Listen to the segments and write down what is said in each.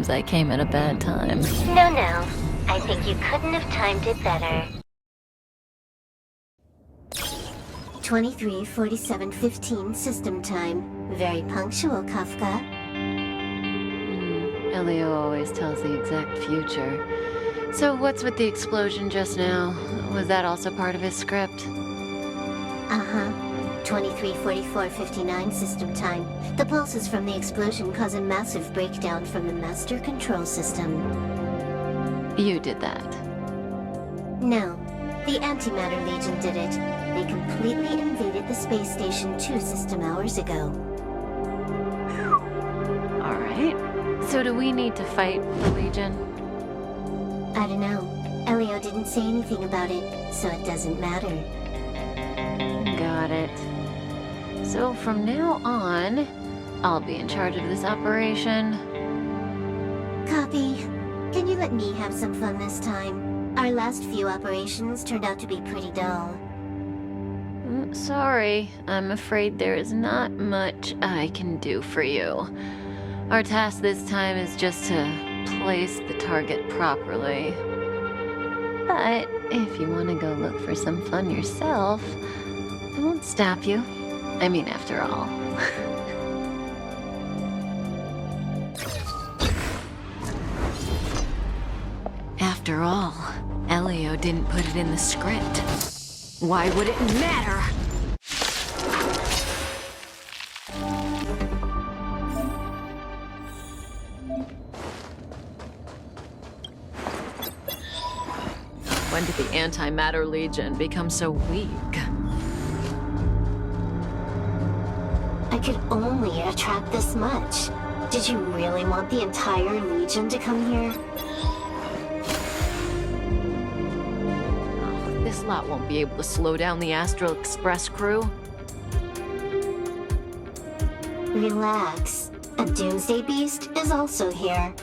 Seems I came at a bad time. No. I think you couldn't have timed it better. 23:47:15 system time. Very punctual, Kafka. Elio always tells the exact future. So what's with the explosion just now? Was that also part of his script? Uh-huh. 23:44:59 system time. The pulses from the explosion cause a massive breakdown from the master control system. You did that. No. The Antimatter Legion did it. They completely invaded the space station 2 system hours ago. Alright. So do we need to fight the Legion? I don't know. Elio didn't say anything about it, so it doesn't matter. Got it. So from now on, I'll be in charge of this operation. Copy. Can you let me have some fun this time? Our last few operations turned out to be pretty dull. Sorry, I'm afraid there is not much I can do for you. Our task this time is just to place the target properly. But if you want to go look for some fun yourself, I won't stop you. I mean, after all. After all, Elio didn't put it in the script. Why would it matter? When did the Antimatter Legion become so weak? I could only attract this much. Did you really want the entire Legion to come here? Oh, this lot won't be able to slow down the Astral Express crew. Relax. A Doomsday Beast is also here.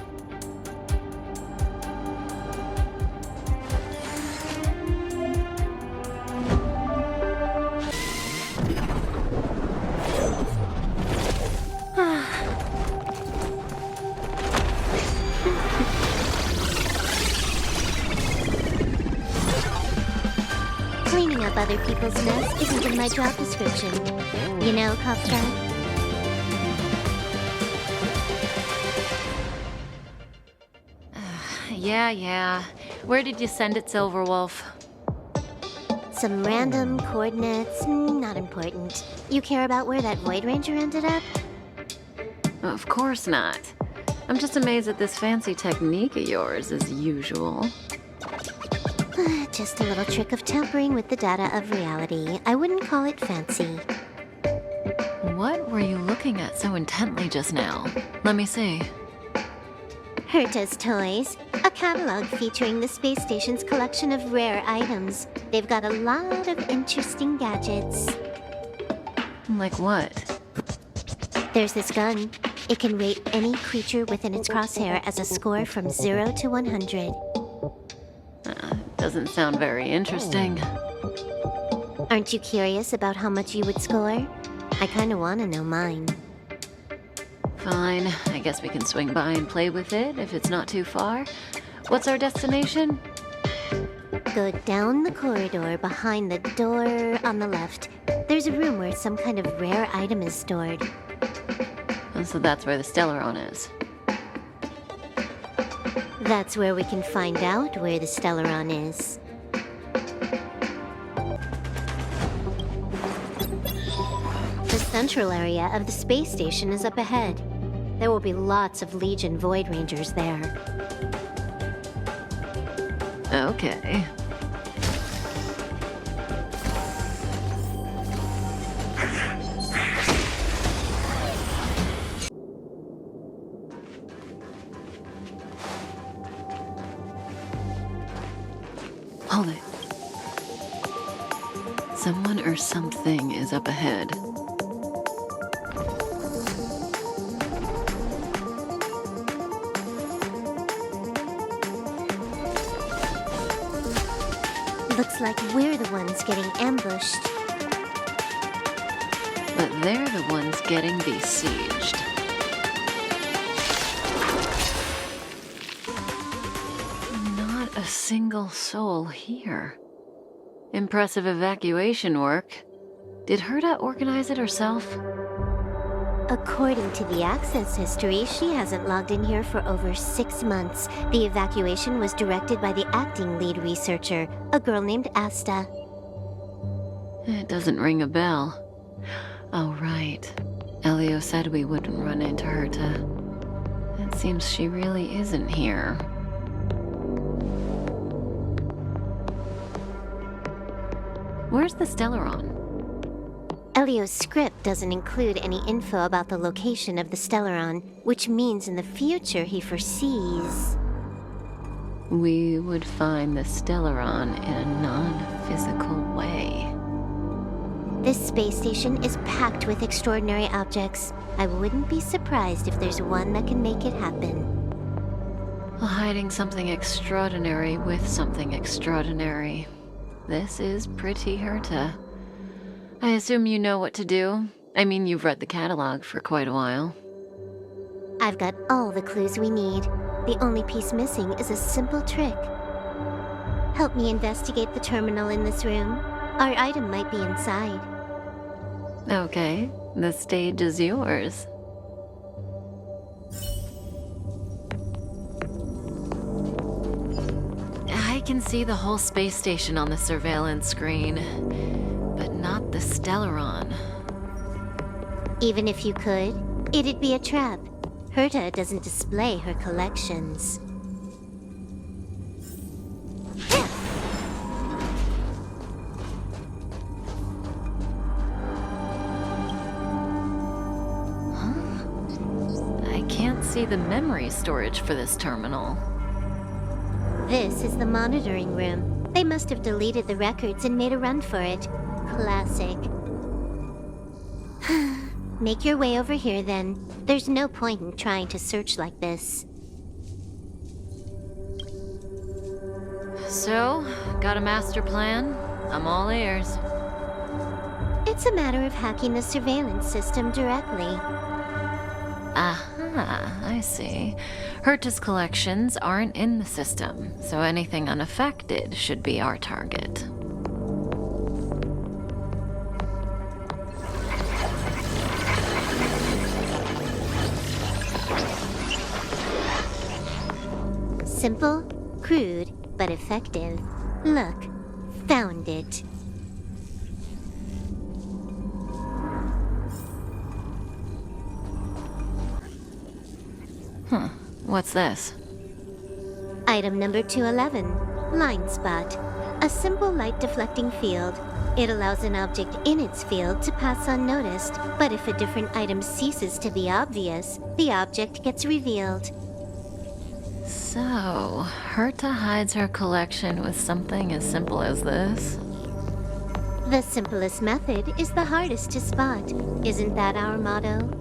Cleaning up other people's mess isn't in my job description. You know, Kafka? Yeah. Where did you send it, Silverwolf? Some random coordinates, not important. You care about where that Void Ranger ended up? Of course not. I'm just amazed at this fancy technique of yours, as usual. Just a little trick of tampering with the data of reality. I wouldn't call it fancy. What were you looking at so intently just now? Let me see. Herta's Toys, a catalog featuring the space station's collection of rare items. They've got a lot of interesting gadgets. Like what? There's this gun. It can rate any creature within its crosshair as a score from 0 to 100. Doesn't sound very interesting. Aren't you curious about how much you would score? I kinda wanna know mine. Fine, I guess we can swing by and play with it if it's not too far. What's our destination? Go down the corridor behind the door on the left. There's a room where some kind of rare item is stored. Oh, so that's where the Stellaron is. That's where we can find out where the Stellaron is. The central area of the space station is up ahead. There will be lots of Legion Void Rangers there. Okay. Hold it. Someone or something is up ahead. Looks like we're the ones getting ambushed. But they're the ones getting besieged. single soul here. Impressive evacuation work. Did Herta organize it herself? According to the access history, she hasn't logged in here for over 6 months. The evacuation was directed by the acting lead researcher, a girl named Asta. It doesn't ring a bell. Oh, right. Elio said we wouldn't run into Herta. It seems she really isn't here. Where's the Stellaron? Elio's script doesn't include any info about the location of the Stellaron, which means in the future he foresees... We would find the Stellaron in a non-physical way. This space station is packed with extraordinary objects. I wouldn't be surprised if there's one that can make it happen. Hiding something extraordinary with something extraordinary. This is pretty Herta. I assume you know what to do. I mean, you've read the catalog for quite a while. I've got all the clues we need. The only piece missing is a simple trick. Help me investigate the terminal in this room. Our item might be inside. Okay, the stage is yours. I can see the whole space station on the surveillance screen, but not the Stellaron. Even if you could, it'd be a trap. Herta doesn't display her collections. I can't see the memory storage for this terminal. This is the monitoring room. They must have deleted the records and made a run for it. Classic. Make your way over here, then. There's no point in trying to search like this. So, got a master plan? I'm all ears. It's a matter of hacking the surveillance system directly. Aha, I see. Herta's collections aren't in the system, so anything unaffected should be our target. Simple, crude, but effective. Look, found it. What's this? Item number 211, line spot. A simple light deflecting field. It allows an object in its field to pass unnoticed, but if a different item ceases to be obvious, the object gets revealed. So, Herta hides her collection with something as simple as this? The simplest method is the hardest to spot. Isn't that our motto?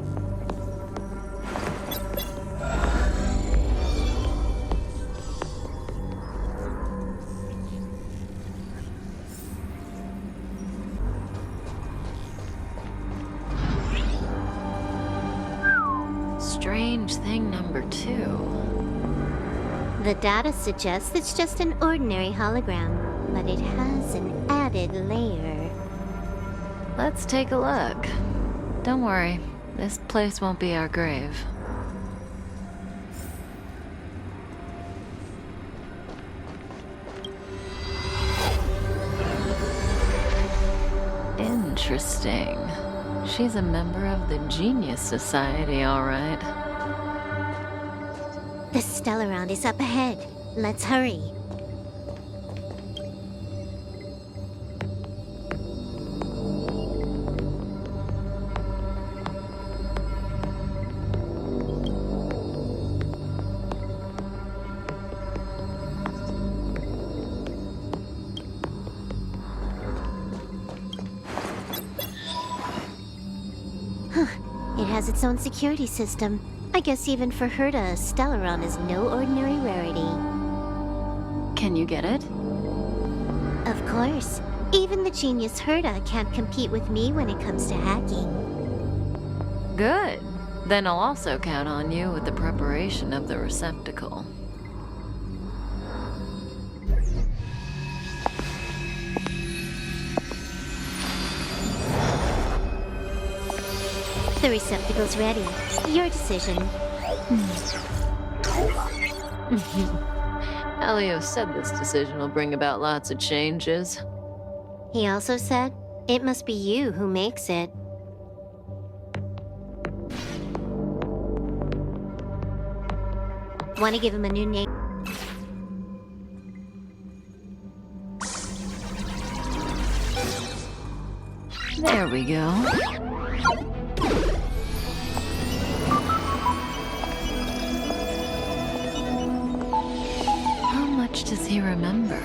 Strange thing number 2. The data suggests it's just an ordinary hologram, but it has an added layer. Let's take a look. Don't worry, this place won't be our grave. Interesting. She's a member of the Genius Society, all right. The Stellaron is up ahead. Let's hurry. It has its own security system. I guess even for Herta, Stellaron is no ordinary rarity. Can you get it? Of course. Even the genius Herta can't compete with me when it comes to hacking. Good. Then I'll also count on you with the preparation of the receptacle. The receptacle's ready. Your decision. Elio said this decision will bring about lots of changes. He also said, it must be you who makes it. Want to give him a new name? There we go. How much does he remember?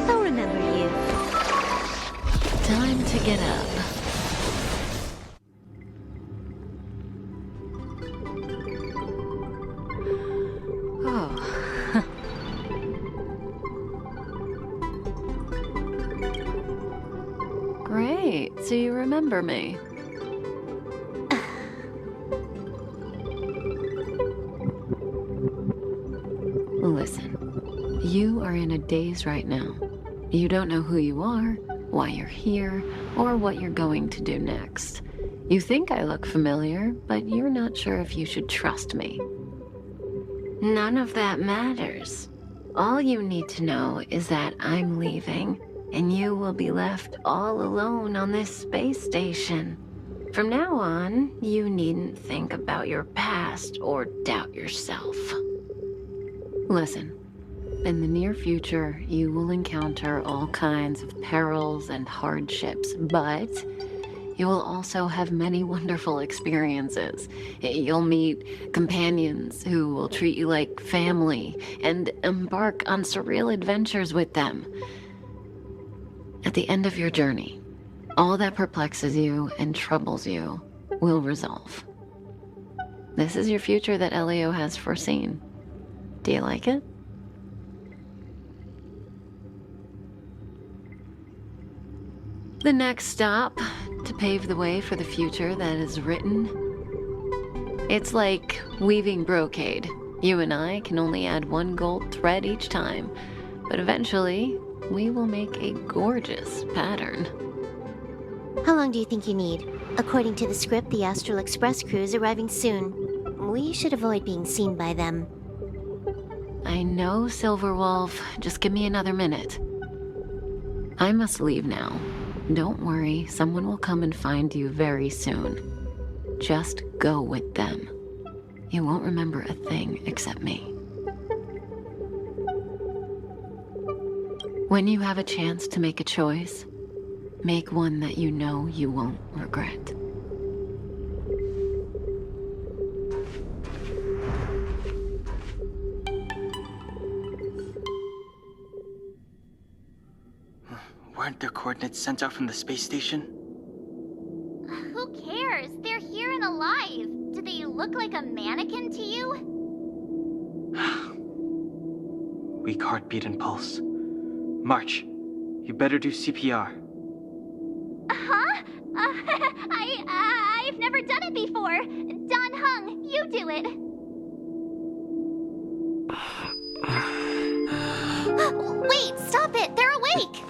I'll remember you. Time to get up. Oh. Great, so you remember me. Listen, you are in a daze right now. You don't know who you are, why you're here, or what you're going to do next. You think I look familiar, but you're not sure if you should trust me. None of that matters. All you need to know is that I'm leaving, and you will be left all alone on this space station. From now on, you needn't think about your past or doubt yourself. Listen, in the near future, you will encounter all kinds of perils and hardships, but you will also have many wonderful experiences. You'll meet companions who will treat you like family and embark on surreal adventures with them. At the end of your journey, all that perplexes you and troubles you will resolve. This is your future that Elio has foreseen. Do you like it? The next stop, to pave the way for the future that is written. It's like weaving brocade. You and I can only add one gold thread each time, but eventually, we will make a gorgeous pattern. How long do you think you need? According to the script, the Astral Express crew is arriving soon. We should avoid being seen by them. I know, Silverwolf. Just give me another minute. I must leave now. Don't worry, someone will come and find you very soon. Just go with them. You won't remember a thing except me. When you have a chance to make a choice, make one that you know you won't regret. Weren't their coordinates sent out from the space station? Who cares? They're here and alive. Do they look like a mannequin to you? Weak heartbeat and pulse. March, you better do CPR. Huh? I've never done it before. Don Hung, you do it. Wait, stop it! They're awake!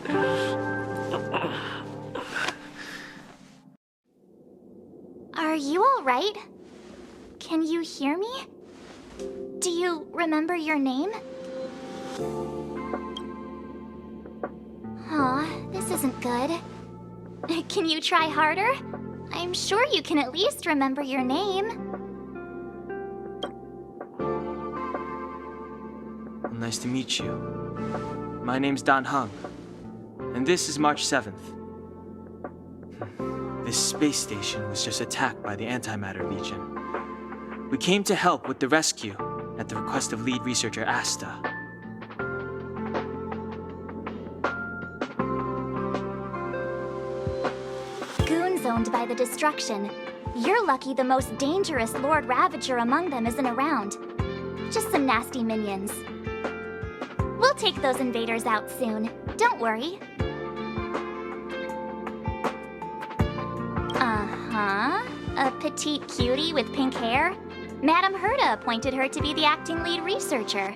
Are you all right? Can you hear me? Do you remember your name? Aw, this isn't good. Can you try harder? I'm sure you can at least remember your name. Nice to meet you. My name's Don Hung, and this is March 7th. This space station was just attacked by the Antimatter Legion. We came to help with the rescue at the request of lead researcher Asta. Goons owned by the destruction. You're lucky the most dangerous Lord Ravager among them isn't around. Just some nasty minions. We'll take those invaders out soon. Don't worry. Uh-huh. A petite cutie with pink hair? Madame Herta appointed her to be the acting lead researcher.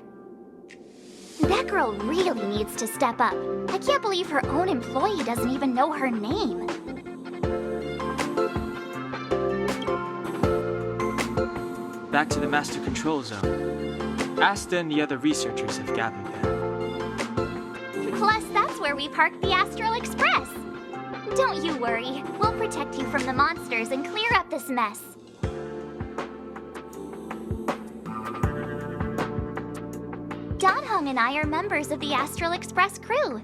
That girl really needs to step up. I can't believe her own employee doesn't even know her name. back to the Master Control Zone. Asta and the other researchers have gathered there. Plus, that's where we parked the Astral Express. Don't you worry. We'll protect you from the monsters and clear up this mess. Donhung and I are members of the Astral Express crew.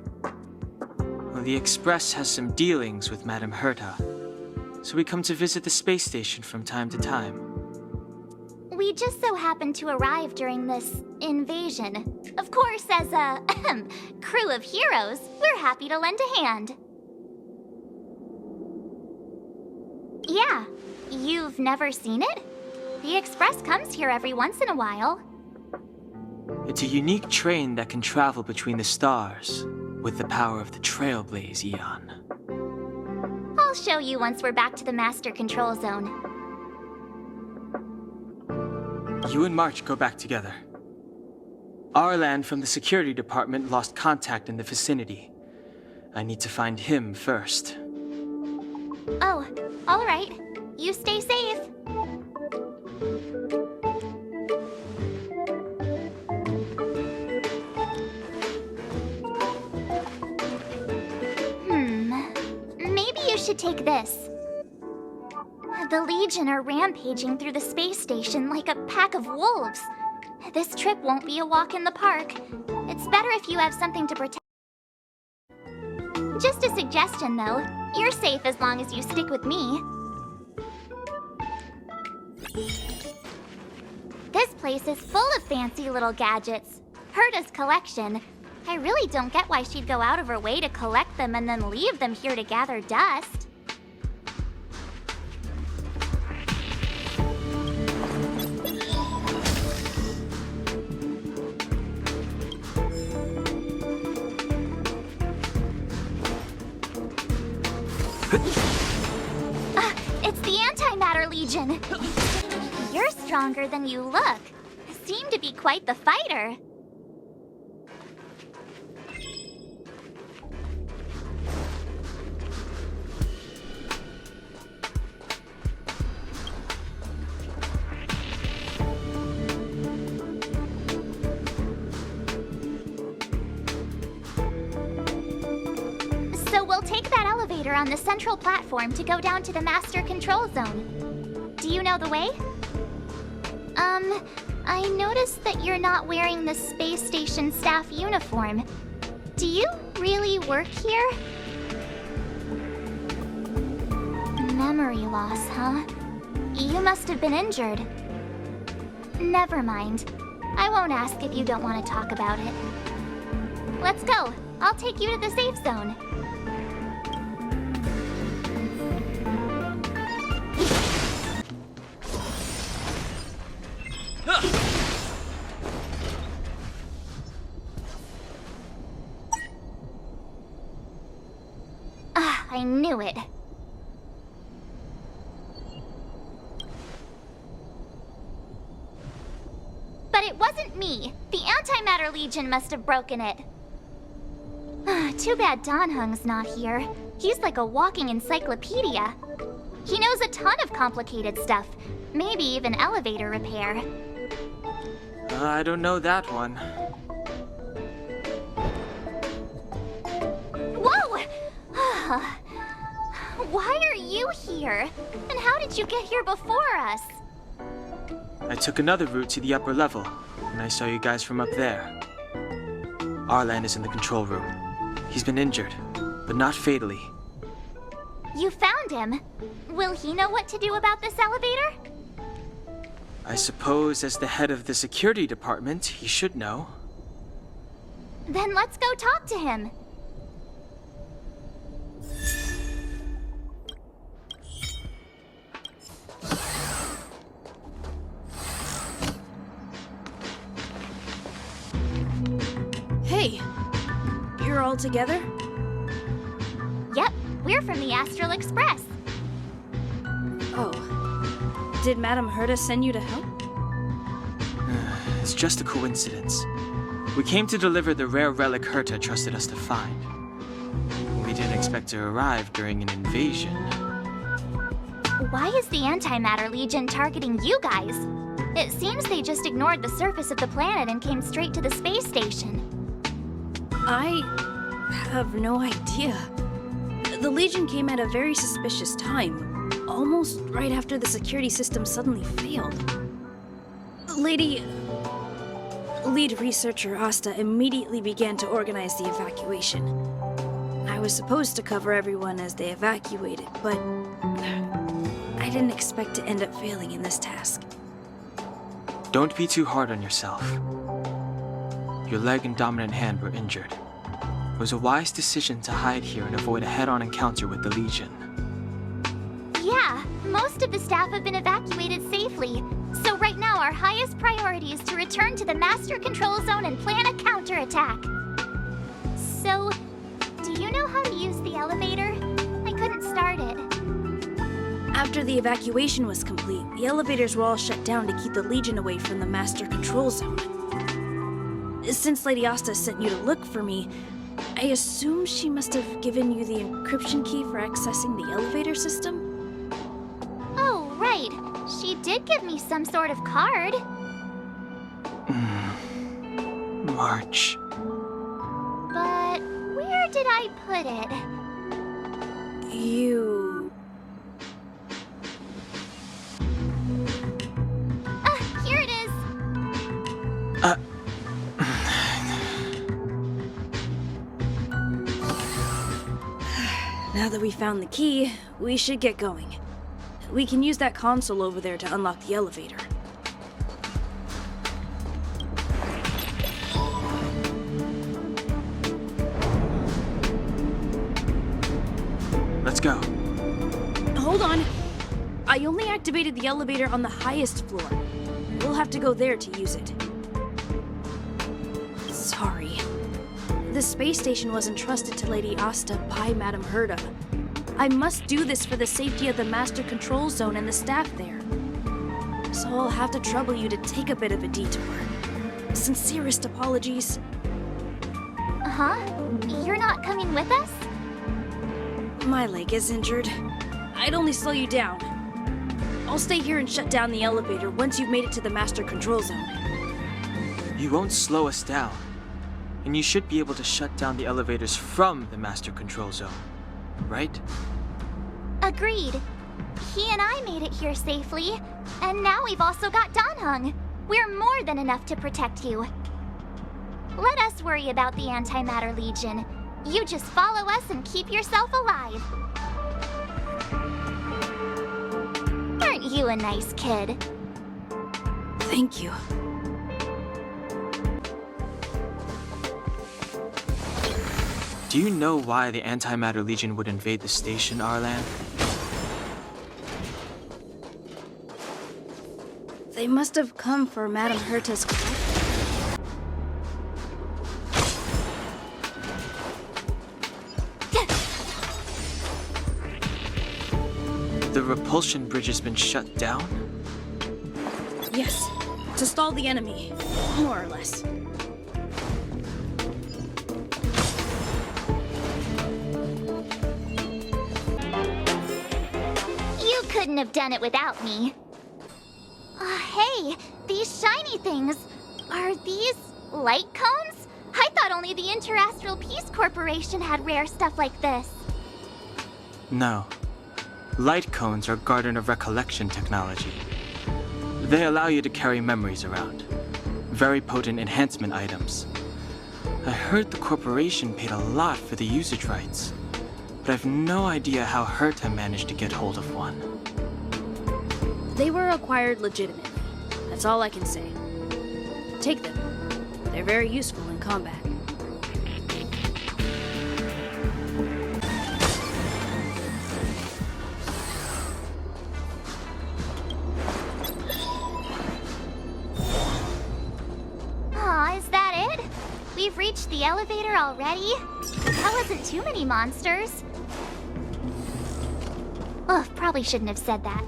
Well, the Express has some dealings with Madame Herta, so we come to visit the space station from time to time. We just so happened to arrive during this invasion. Of course, as a crew of heroes, we're happy to lend a hand. Yeah, you've never seen it? The Express comes here every once in a while. It's a unique train that can travel between the stars with the power of the Trailblaze Eon. I'll show you once we're back to the Master Control Zone. You and March go back together. Arlan from the security department lost contact in the vicinity. I need to find him first. Oh, all right. You stay safe. Maybe you should take this. The Legion are rampaging through the space station like a pack of wolves. This trip won't be a walk in the park. It's better if you have something to protect. Just a suggestion, though. You're safe as long as you stick with me. This place is full of fancy little gadgets. Herta's collection. I really don't get why she'd go out of her way to collect them and then leave them here to gather dust. It's the Antimatter Legion. You're stronger than you look. Seem to be quite the fighter. So we'll take that elevator on the central platform to go down to the Master Control Zone. Do you know the way? I noticed that you're not wearing the space station staff uniform. Do you really work here? Memory loss, huh? You must have been injured. Never mind. I won't ask if you don't want to talk about it. Let's go. I'll take you to the safe zone. I knew it. But it wasn't me. The Antimatter Legion must have broken it. Too bad Donhung's not here. He's like a walking encyclopedia. He knows a ton of complicated stuff. Maybe even elevator repair. I don't know that one. Whoa! Why are you here? And how did you get here before us? I took another route to the upper level, and I saw you guys from up there. Arlan is in the control room. He's been injured, but not fatally. You found him. Will he know what to do about this elevator? I suppose as the head of the security department, he should know. Then let's go talk to him. Hey, you're all together? Yep, we're from the Astral Express. Oh. Did Madame Herta send you to help? It's just a coincidence. We came to deliver the rare relic Herta trusted us to find. We didn't expect to arrive during an invasion. Why is the Antimatter Legion targeting you guys? It seems they just ignored the surface of the planet and came straight to the space station. I have no idea. The Legion came at a very suspicious time, almost right after the security system suddenly failed. Lead researcher Asta immediately began to organize the evacuation. I was supposed to cover everyone as they evacuated, but I didn't expect to end up failing in this task. Don't be too hard on yourself. Your leg and dominant hand were injured. It was a wise decision to hide here and avoid a head-on encounter with the Legion. Yeah, most of the staff have been evacuated safely. So right now our highest priority is to return to the Master Control Zone and plan a counterattack. So, do you know how to use the elevator? I couldn't start it. After the evacuation was complete, the elevators were all shut down to keep the Legion away from the Master Control Zone. Since Lady Asta sent you to look for me, I assume she must have given you the encryption key for accessing the elevator system? Oh, right. She did give me some sort of card. March. But where did I put it? You... Here it is. Now that we found the key, we should get going. We can use that console over there to unlock the elevator. Let's go. Hold on. I only activated the elevator on the highest floor. We'll have to go there to use it. Sorry. The space station was entrusted to Lady Asta by Madame Herta. I must do this for the safety of the Master Control Zone and the staff there. So I'll have to trouble you to take a bit of a detour. Sincerest apologies. Huh? You're not coming with us? My leg is injured. I'd only slow you down. I'll stay here and shut down the elevator once you've made it to the Master Control Zone. You won't slow us down. And you should be able to shut down the elevators from the Master Control Zone, right? Agreed. He and I made it here safely, and now we've also got Danhung. We're more than enough to protect you. Let us worry about the Antimatter Legion. You just follow us and keep yourself alive. Aren't you a nice kid? Thank you. Do you know why the Antimatter Legion would invade the station, Arlan? They must have come for Madame Herta's collection. The repulsion bridge has been shut down? Yes, to stall the enemy, more or less. You couldn't have done it without me. Hey, these shiny things. Are these light cones? I thought only the Interastral Peace Corporation had rare stuff like this. No. Light cones are Garden of Recollection technology. They allow you to carry memories around. Very potent enhancement items. I heard the corporation paid a lot for the usage rights, but I've no idea how Herta managed to get hold of one. They were acquired legitimately. That's all I can say. Take them. They're very useful in combat. Aw, is that it? We've reached the elevator already? That wasn't too many monsters. Ugh, probably shouldn't have said that.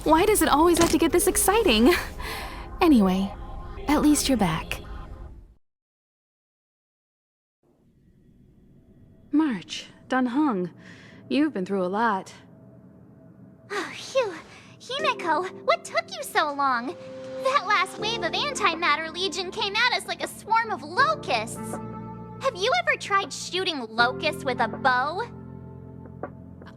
Why does it always have to get this exciting? Anyway, at least you're back. March, Dunhung, you've been through a lot. Oh, phew. Himeko, what took you so long? That last wave of Antimatter Legion came at us like a swarm of locusts. Have you ever tried shooting locusts with a bow?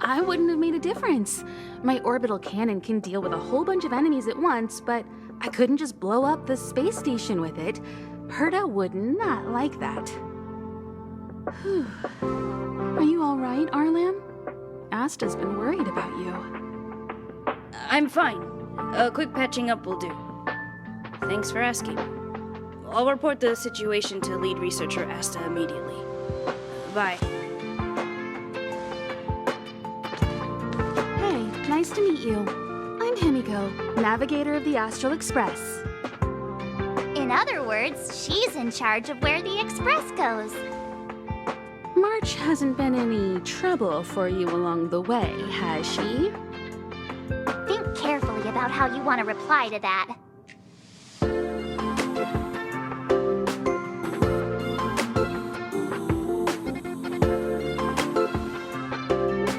I wouldn't have made a difference. My orbital cannon can deal with a whole bunch of enemies at once, but I couldn't just blow up the space station with it. Herta would not like that. Whew. Are you all right, Arlam? Asta's been worried about you. I'm fine. A quick patching up will do. Thanks for asking. I'll report the situation to lead researcher Asta immediately. Bye. Hey, nice to meet you. I'm Himiko, navigator of the Astral Express. In other words, she's in charge of where the express goes. March hasn't been any trouble for you along the way, has she? Think carefully about how you want to reply to that.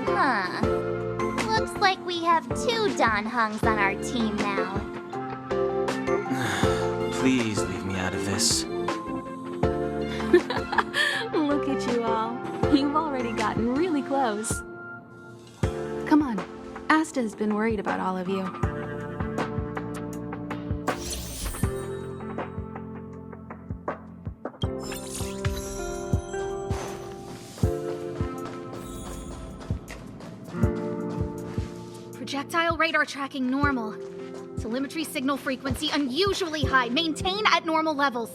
Huh. Looks like we have 2 Donhungs on our team now. Please leave me out of this. Look at you all. You've already gotten really close. Come on. Asta has been worried about all of you. Projectile radar tracking normal. Telemetry signal frequency unusually high. Maintain at normal levels.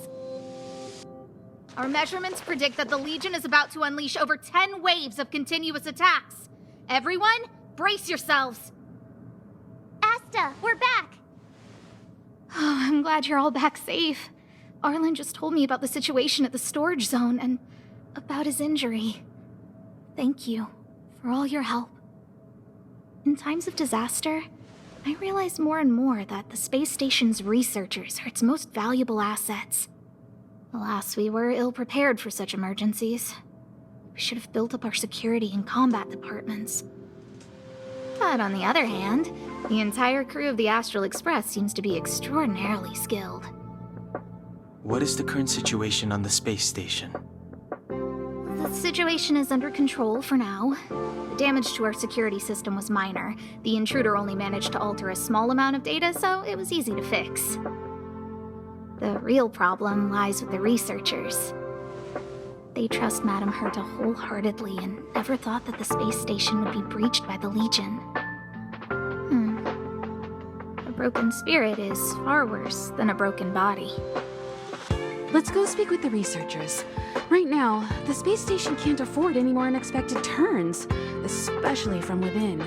Our measurements predict that the Legion is about to unleash over 10 waves of continuous attacks. Everyone, brace yourselves. Asta, we're back. Oh, I'm glad you're all back safe. Arlen just told me about the situation at the storage zone and about his injury. Thank you for all your help. In times of disaster, I realize more and more that the space station's researchers are its most valuable assets. Alas, we were ill-prepared for such emergencies. We should have built up our security and combat departments. But on the other hand, the entire crew of the Astral Express seems to be extraordinarily skilled. What is the current situation on the space station? The situation is under control for now. The damage to our security system was minor. The intruder only managed to alter a small amount of data, so it was easy to fix. The real problem lies with the researchers. They trust Madame Herta wholeheartedly and never thought that the space station would be breached by the Legion. A broken spirit is far worse than a broken body. Let's go speak with the researchers. Right now, the space station can't afford any more unexpected turns, especially from within.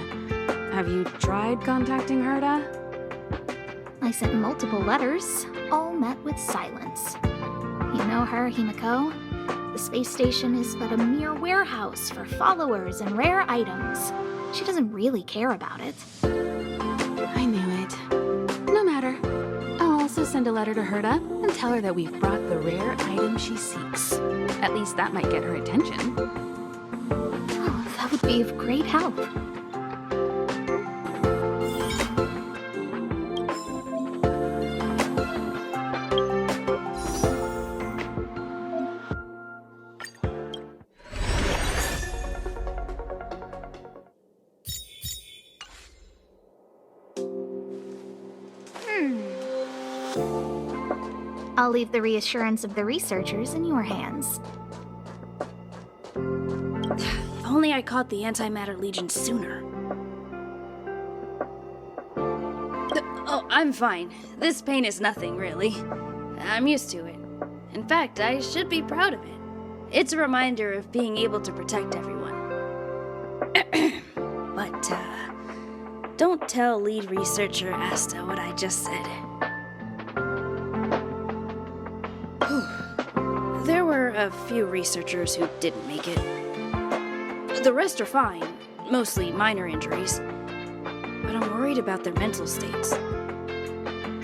Have you tried contacting Herta? I sent multiple letters, all met with silence. You know her, Himeko. The space station is but a mere warehouse for followers and rare items. She doesn't really care about it. I knew it. No matter. I'll also send a letter to Herta and tell her that we've brought the rare item she seeks. At least that might get her attention. Oh, that would be of great help. I'll leave the reassurance of the researchers in your hands. If only I caught the Antimatter Legion sooner. Oh, I'm fine. This pain is nothing, really. I'm used to it. In fact, I should be proud of it. It's a reminder of being able to protect everyone. But, don't tell lead researcher Asta what I just said. There were a few researchers who didn't make it. The rest are fine, mostly minor injuries. but I'm worried about their mental states.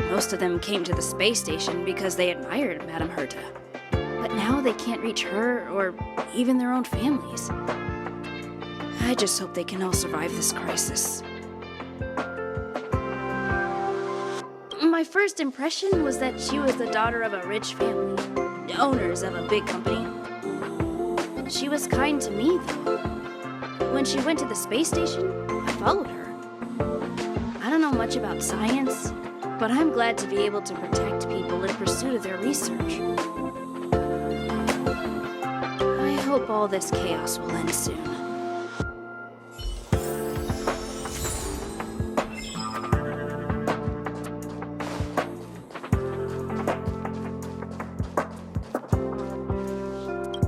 Most of them came to the space station because they admired Madame Herta. But now they can't reach her or even their own families. I just hope they can all survive this crisis. My first impression was that she was the daughter of a rich family, owners of a big company. She was kind to me, though. When she went to the space station, I followed her. I don't know much about science, but I'm glad to be able to protect people in pursuit of their research. I hope all this chaos will end soon.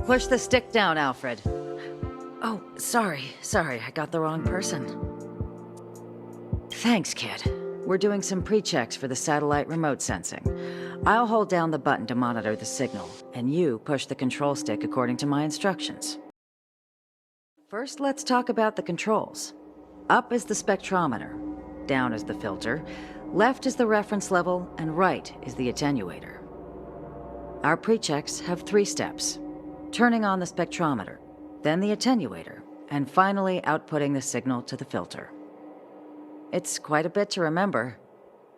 Push the stick down, Alfred. Oh, sorry, I got the wrong person. Thanks, kid. We're doing some pre-checks for the satellite remote sensing. I'll hold down the button to monitor the signal, and you push the control stick according to my instructions. First, let's talk about the controls. Up is the spectrometer, down is the filter, left is the reference level, and right is the attenuator. Our pre-checks have 3 steps. Turning on the spectrometer, then the attenuator, and finally outputting the signal to the filter. It's quite a bit to remember.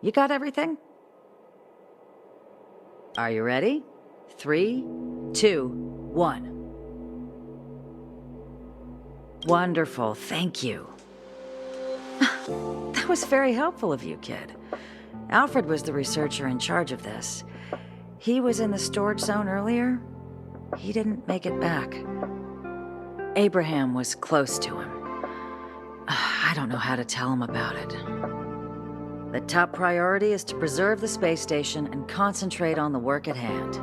You got everything? Are you ready? 3, 2, 1. Wonderful, thank you. That was very helpful of you, kid. Alfred was the researcher in charge of this. He was in the storage zone earlier. He didn't make it back. Abraham was close to him. I don't know how to tell him about it. The top priority is to preserve the space station and concentrate on the work at hand.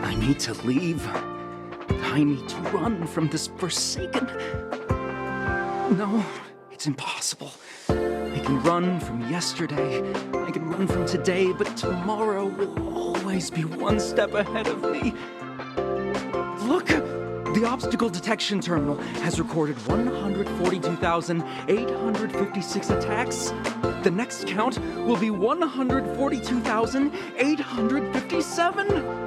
I need to leave. I need to run from this forsaken... No, it's impossible. I can run from yesterday, I can run from today, but tomorrow will always be one step ahead of me. Look! The obstacle detection terminal has recorded 142,856 attacks. The next count will be 142,857.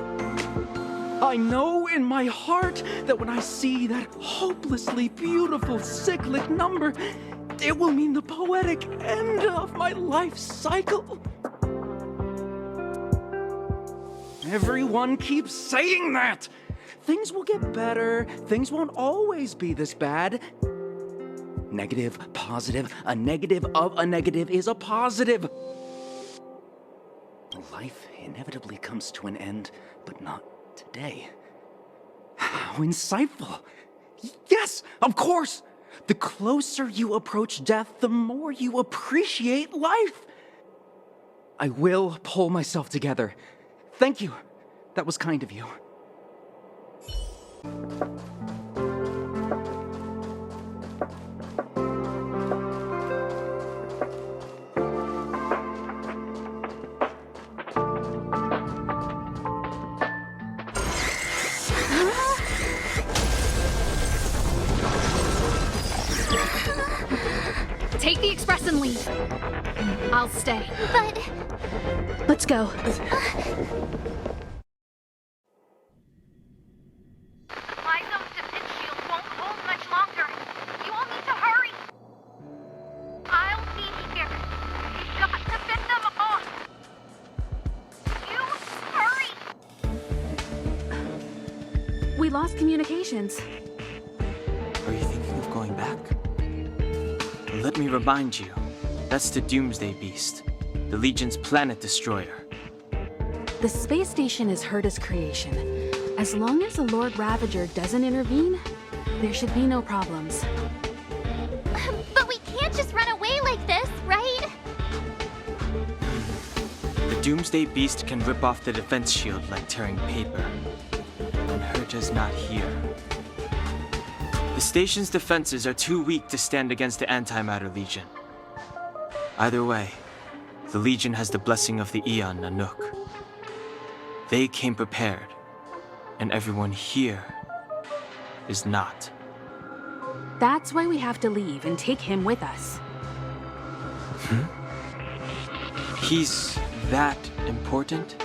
I know in my heart that when I see that hopelessly beautiful cyclic number, it will mean the poetic end of my life cycle. Everyone keeps saying that. Things will get better. Things won't always be this bad. Negative, positive, a negative of a negative is a positive. Life inevitably comes to an end, but not today. How insightful. Yes, of course. The closer you approach death, the more you appreciate life. I will pull myself together. Thank you. That was kind of you. Take the express and leave. I'll stay. But... Let's go. My zone's defense shield won't hold much longer. You all need to hurry. I'll be here. You've got to fit them off. You hurry. We lost communications. Are you thinking of going back? Let me remind you, that's the Doomsday Beast, the Legion's planet destroyer. The space station is Herta's creation. As long as the Lord Ravager doesn't intervene, there should be no problems. But we can't just run away like this, right? Doomsday Beast can rip off the defense shield like tearing paper, and Herta's not here. The station's defenses are too weak to stand against the Antimatter Legion. Either way, the Legion has the blessing of the Aeon Nanook. They came prepared, and everyone here is not. That's why we have to leave and take him with us. He's that important?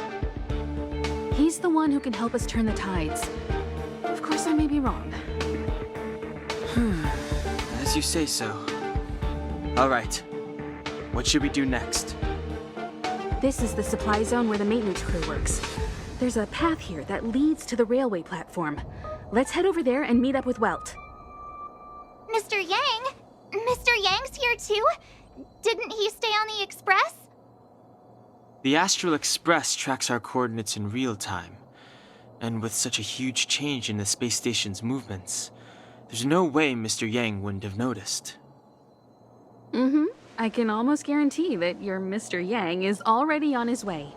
He's the one who can help us turn the tides. Of course, I may be wrong. As you say so. Alright. What should we do next? This is the supply zone where the maintenance crew works. There's a path here that leads to the railway platform. Let's head over there and meet up with Welt. Mr. Yang? Mr. Yang's here too? Didn't he stay on the Express? The Astral Express tracks our coordinates in real time. And with such a huge change in the space station's movements, there's no way Mr. Yang wouldn't have noticed. I can almost guarantee that your Mr. Yang is already on his way.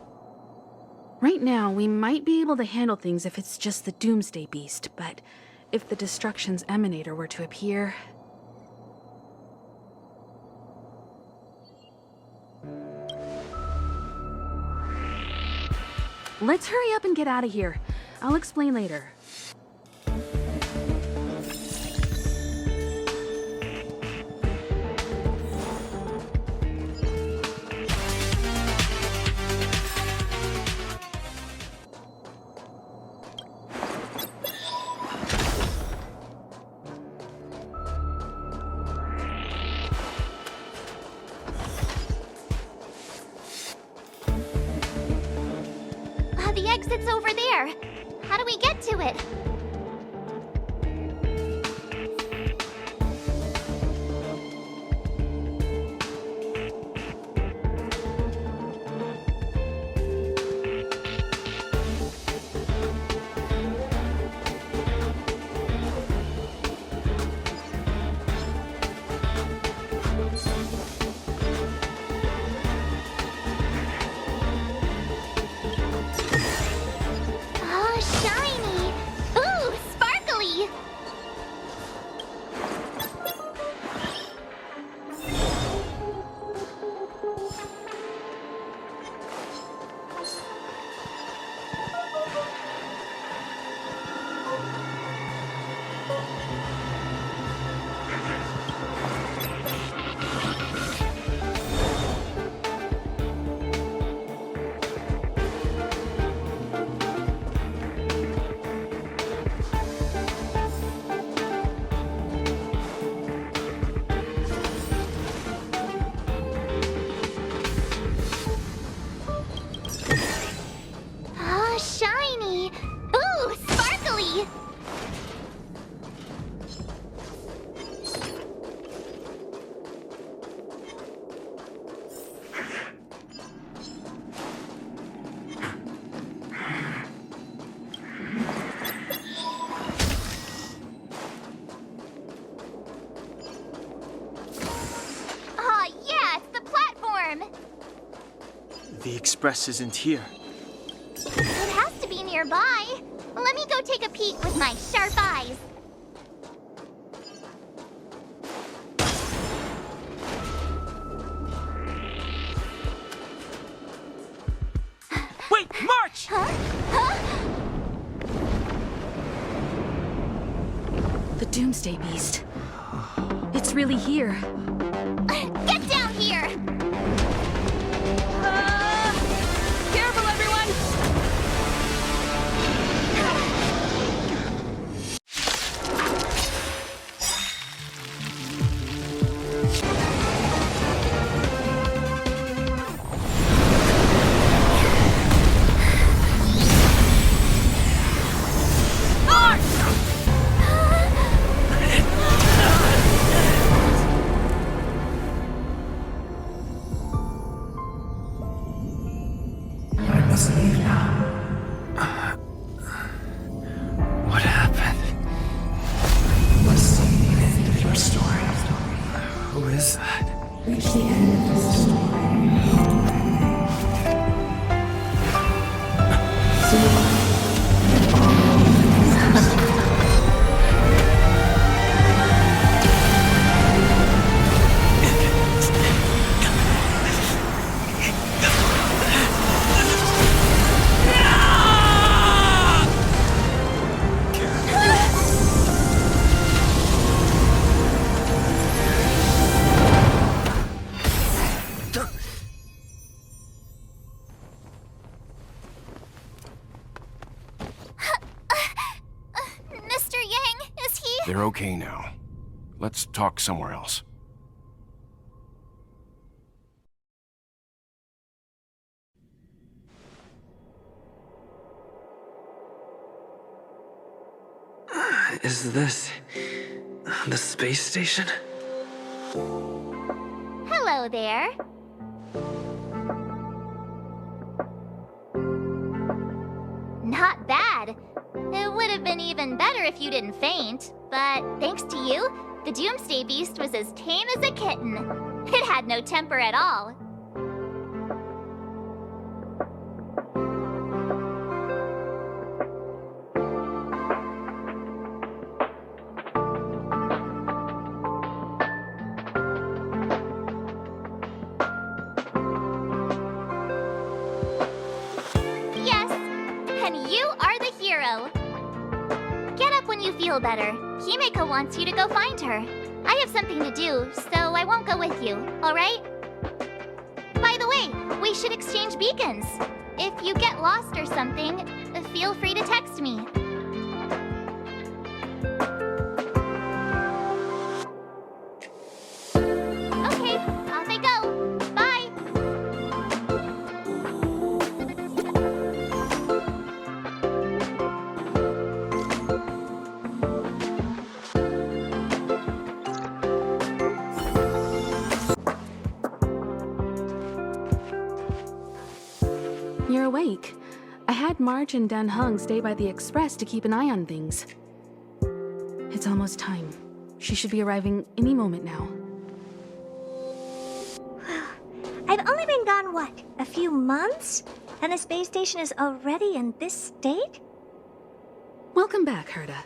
Right now, we might be able to handle things if it's just the Doomsday Beast, but if the Destruction's Emanator were to appear... Let's hurry up and get out of here. I'll explain later. The exit's over there. How do we get to it? The Express isn't here. It has to be nearby. Let me go take a peek with my sharp eyes. Wait, march! The Doomsday Beast. It's really here. Get down here! Careful, everyone! What happened? Let's see the end of your story. Who is that? Reach the end of the story. They're okay now. Let's talk somewhere else. Is this the space station? Hello there. Not bad. It would have been even better if you didn't faint, but thanks to you, the Doomsday Beast was as tame as a kitten. It had no temper at all. Yes, and you are the hero. Get up when you feel better. Himeko wants you to go find her. I have something to do, so I won't go with you, alright? By the way, we should exchange beacons. If you get lost or something, feel free to text me. Okay, off I go. Bye! You're awake. I had Marge and Dan Hung stay by the express to keep an eye on things. It's almost time. She should be arriving any moment now. I've only been gone, what, a few months? And the space station is already in this state? Welcome back, Herta.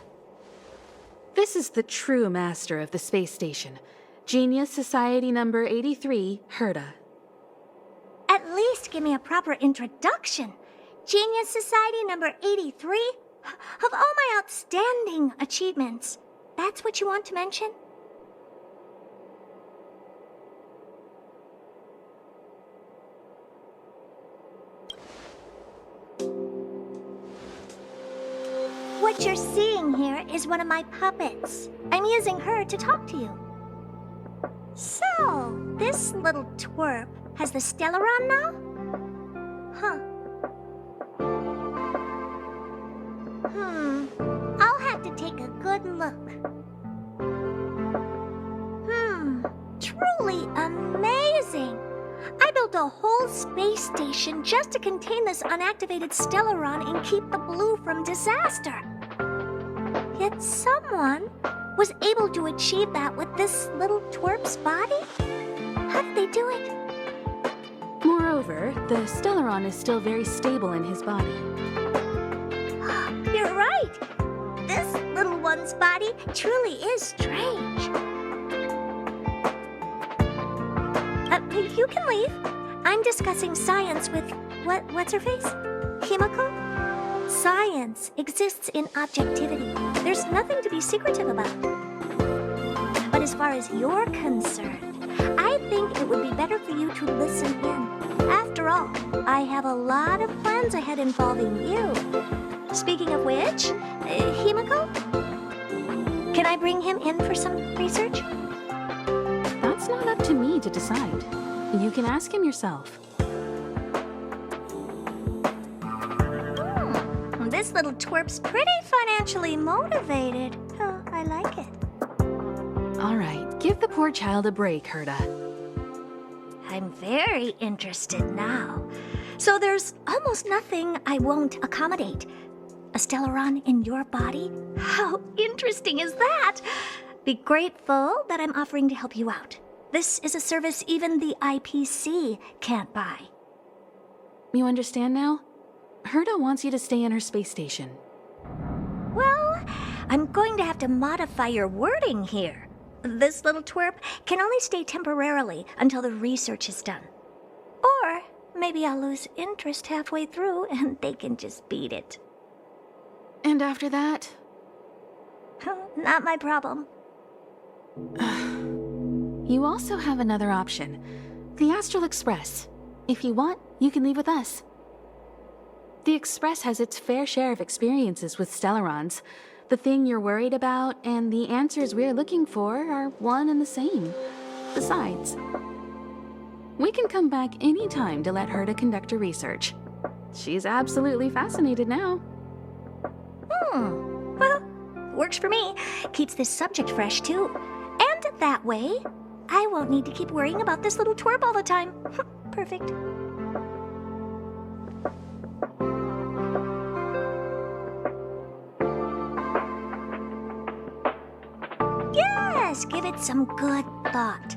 This is the true master of the space station. Genius Society number 83, Herta. At least give me a proper introduction. Genius Society number 83? Of all my outstanding achievements, that's what you want to mention? What you're seeing here is one of my puppets. I'm using her to talk to you. So, this little twerp has the Stellaron now? Huh. I'll have to take a good look. Truly amazing! I built a whole space station just to contain this unactivated Stellaron and keep the blue from disaster. Yet someone was able to achieve that with this little twerp's body? How did they do it? Moreover, the Stellaron is still very stable in his body. You're right! This little one's body truly is strange. You can leave. I'm discussing science with... what's her face? Himeko? Science exists in objectivity. There's nothing to be secretive about. But as far as you're concerned, I think it would be better for you to listen in. After all, I have a lot of plans ahead involving you. Speaking of which, Himeko? Can I bring him in for some research? That's not up to me to decide. You can ask him yourself. This little twerp's pretty financially motivated. Oh, I like it. All right, give the poor child a break, Herta. I'm very interested now. So there's almost nothing I won't accommodate. A Stellaron in your body? How interesting is that? Be grateful that I'm offering to help you out. This is a service even the IPC can't buy. You understand now? Herta wants you to stay in her space station. Well, I'm going to have to modify your wording here. This little twerp can only stay temporarily until the research is done. Or maybe I'll lose interest halfway through and they can just beat it. And after that? Not my problem. You also have another option. The Astral Express. If you want, you can leave with us. The Express has its fair share of experiences with Stellarons, The thing you're worried about and the answers we're looking for are one and the same. Besides, we can come back anytime to let Herta conduct her research. She's absolutely fascinated now. Well, works for me. Keeps this subject fresh, too. And that way, I won't need to keep worrying about this little twerp all the time. Perfect. Yes, give it some good thought.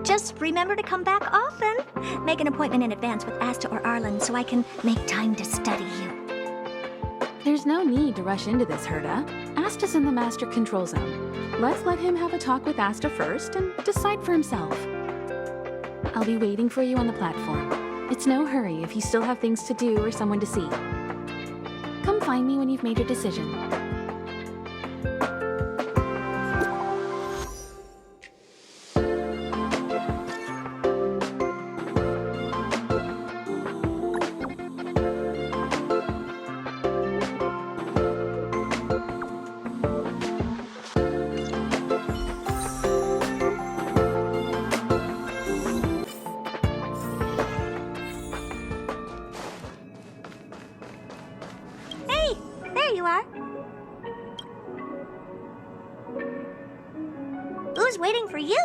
Just remember to come back often. Make an appointment in advance with Asta or Arlen so I can make time to study you. There's no need to rush into this, Herta. Asta's in the master control zone. Let's let him have a talk with Asta first and decide for himself. I'll be waiting for you on the platform. It's no hurry if you still have things to do or someone to see. Come find me when you've made your decision. Hey, there you are. Who's waiting for you?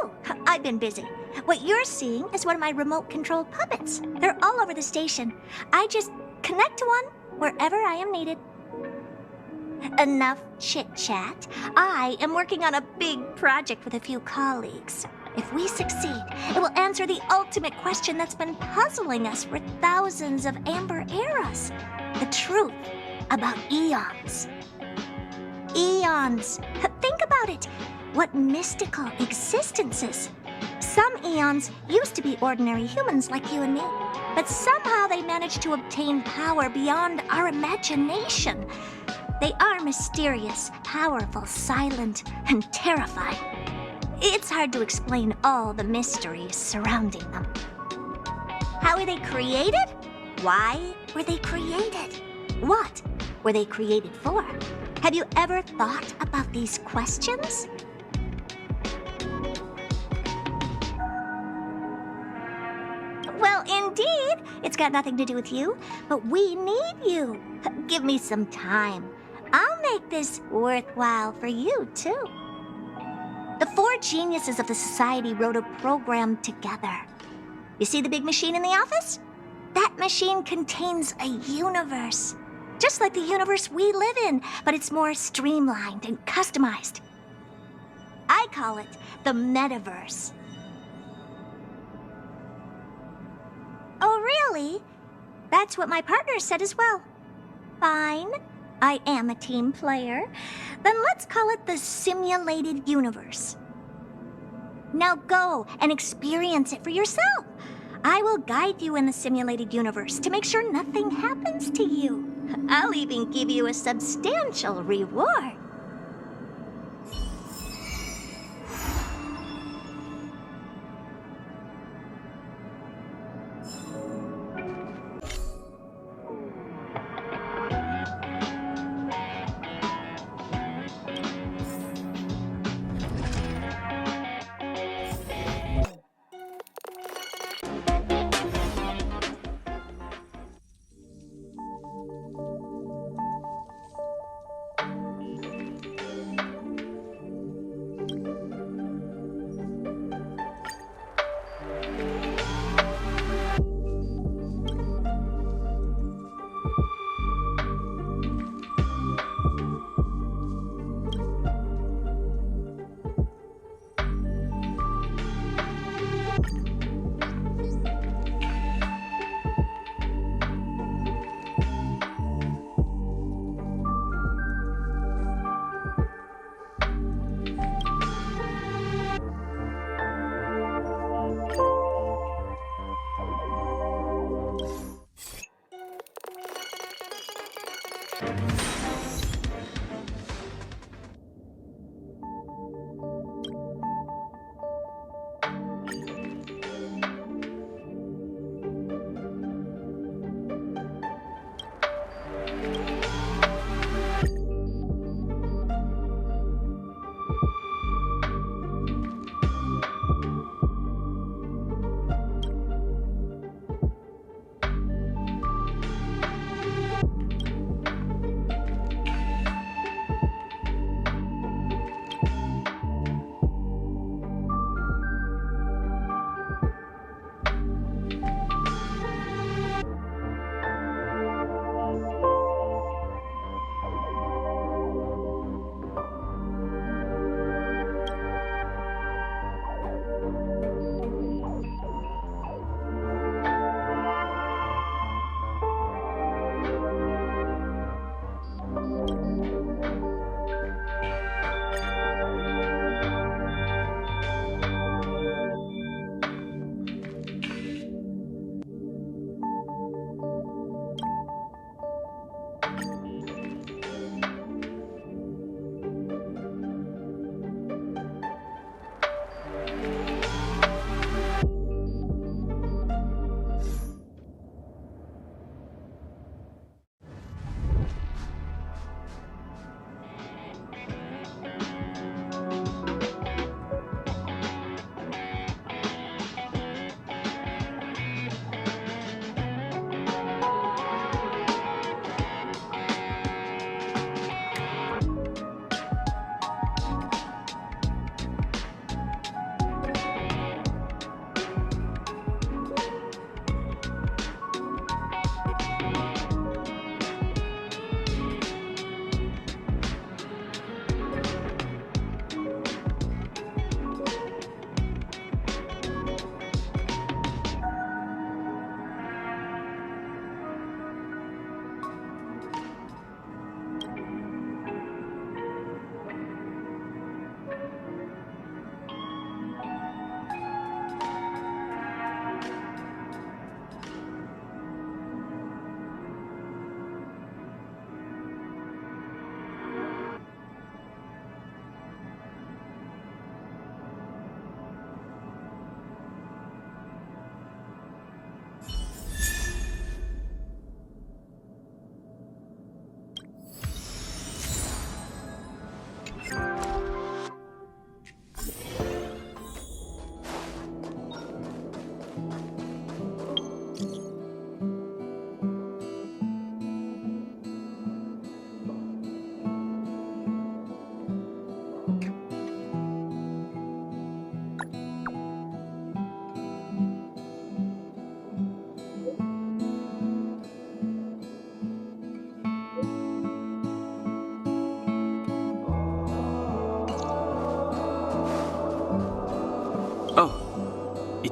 I've been busy. What you're seeing is one of my remote-controlled puppets. They're all over the station. I just connect to one wherever I am needed. Enough chit-chat. I am working on a big project with a few colleagues. If we succeed, it will answer the ultimate question that's been puzzling us for thousands of amber eras. The truth about eons. Eons. Think about it. What mystical existences. Some eons used to be ordinary humans like you and me, but somehow they managed to obtain power beyond our imagination. They are mysterious, powerful, silent, and terrifying. It's hard to explain all the mysteries surrounding them. How were they created? Why were they created? What were they created for? Have you ever thought about these questions? Well, indeed. It's got nothing to do with you, but we need you. Give me some time. I'll make this worthwhile for you, too. The 4 geniuses of the society wrote a program together. You see the big machine in the office? That machine contains a universe. Just like the universe we live in, but it's more streamlined and customized. I call it the metaverse. Oh, really? That's what my partner said as well. Fine. I am a team player. Then let's call it the simulated universe. Now go and experience it for yourself. I will guide you in the simulated universe to make sure nothing happens to you. I'll even give you a substantial reward.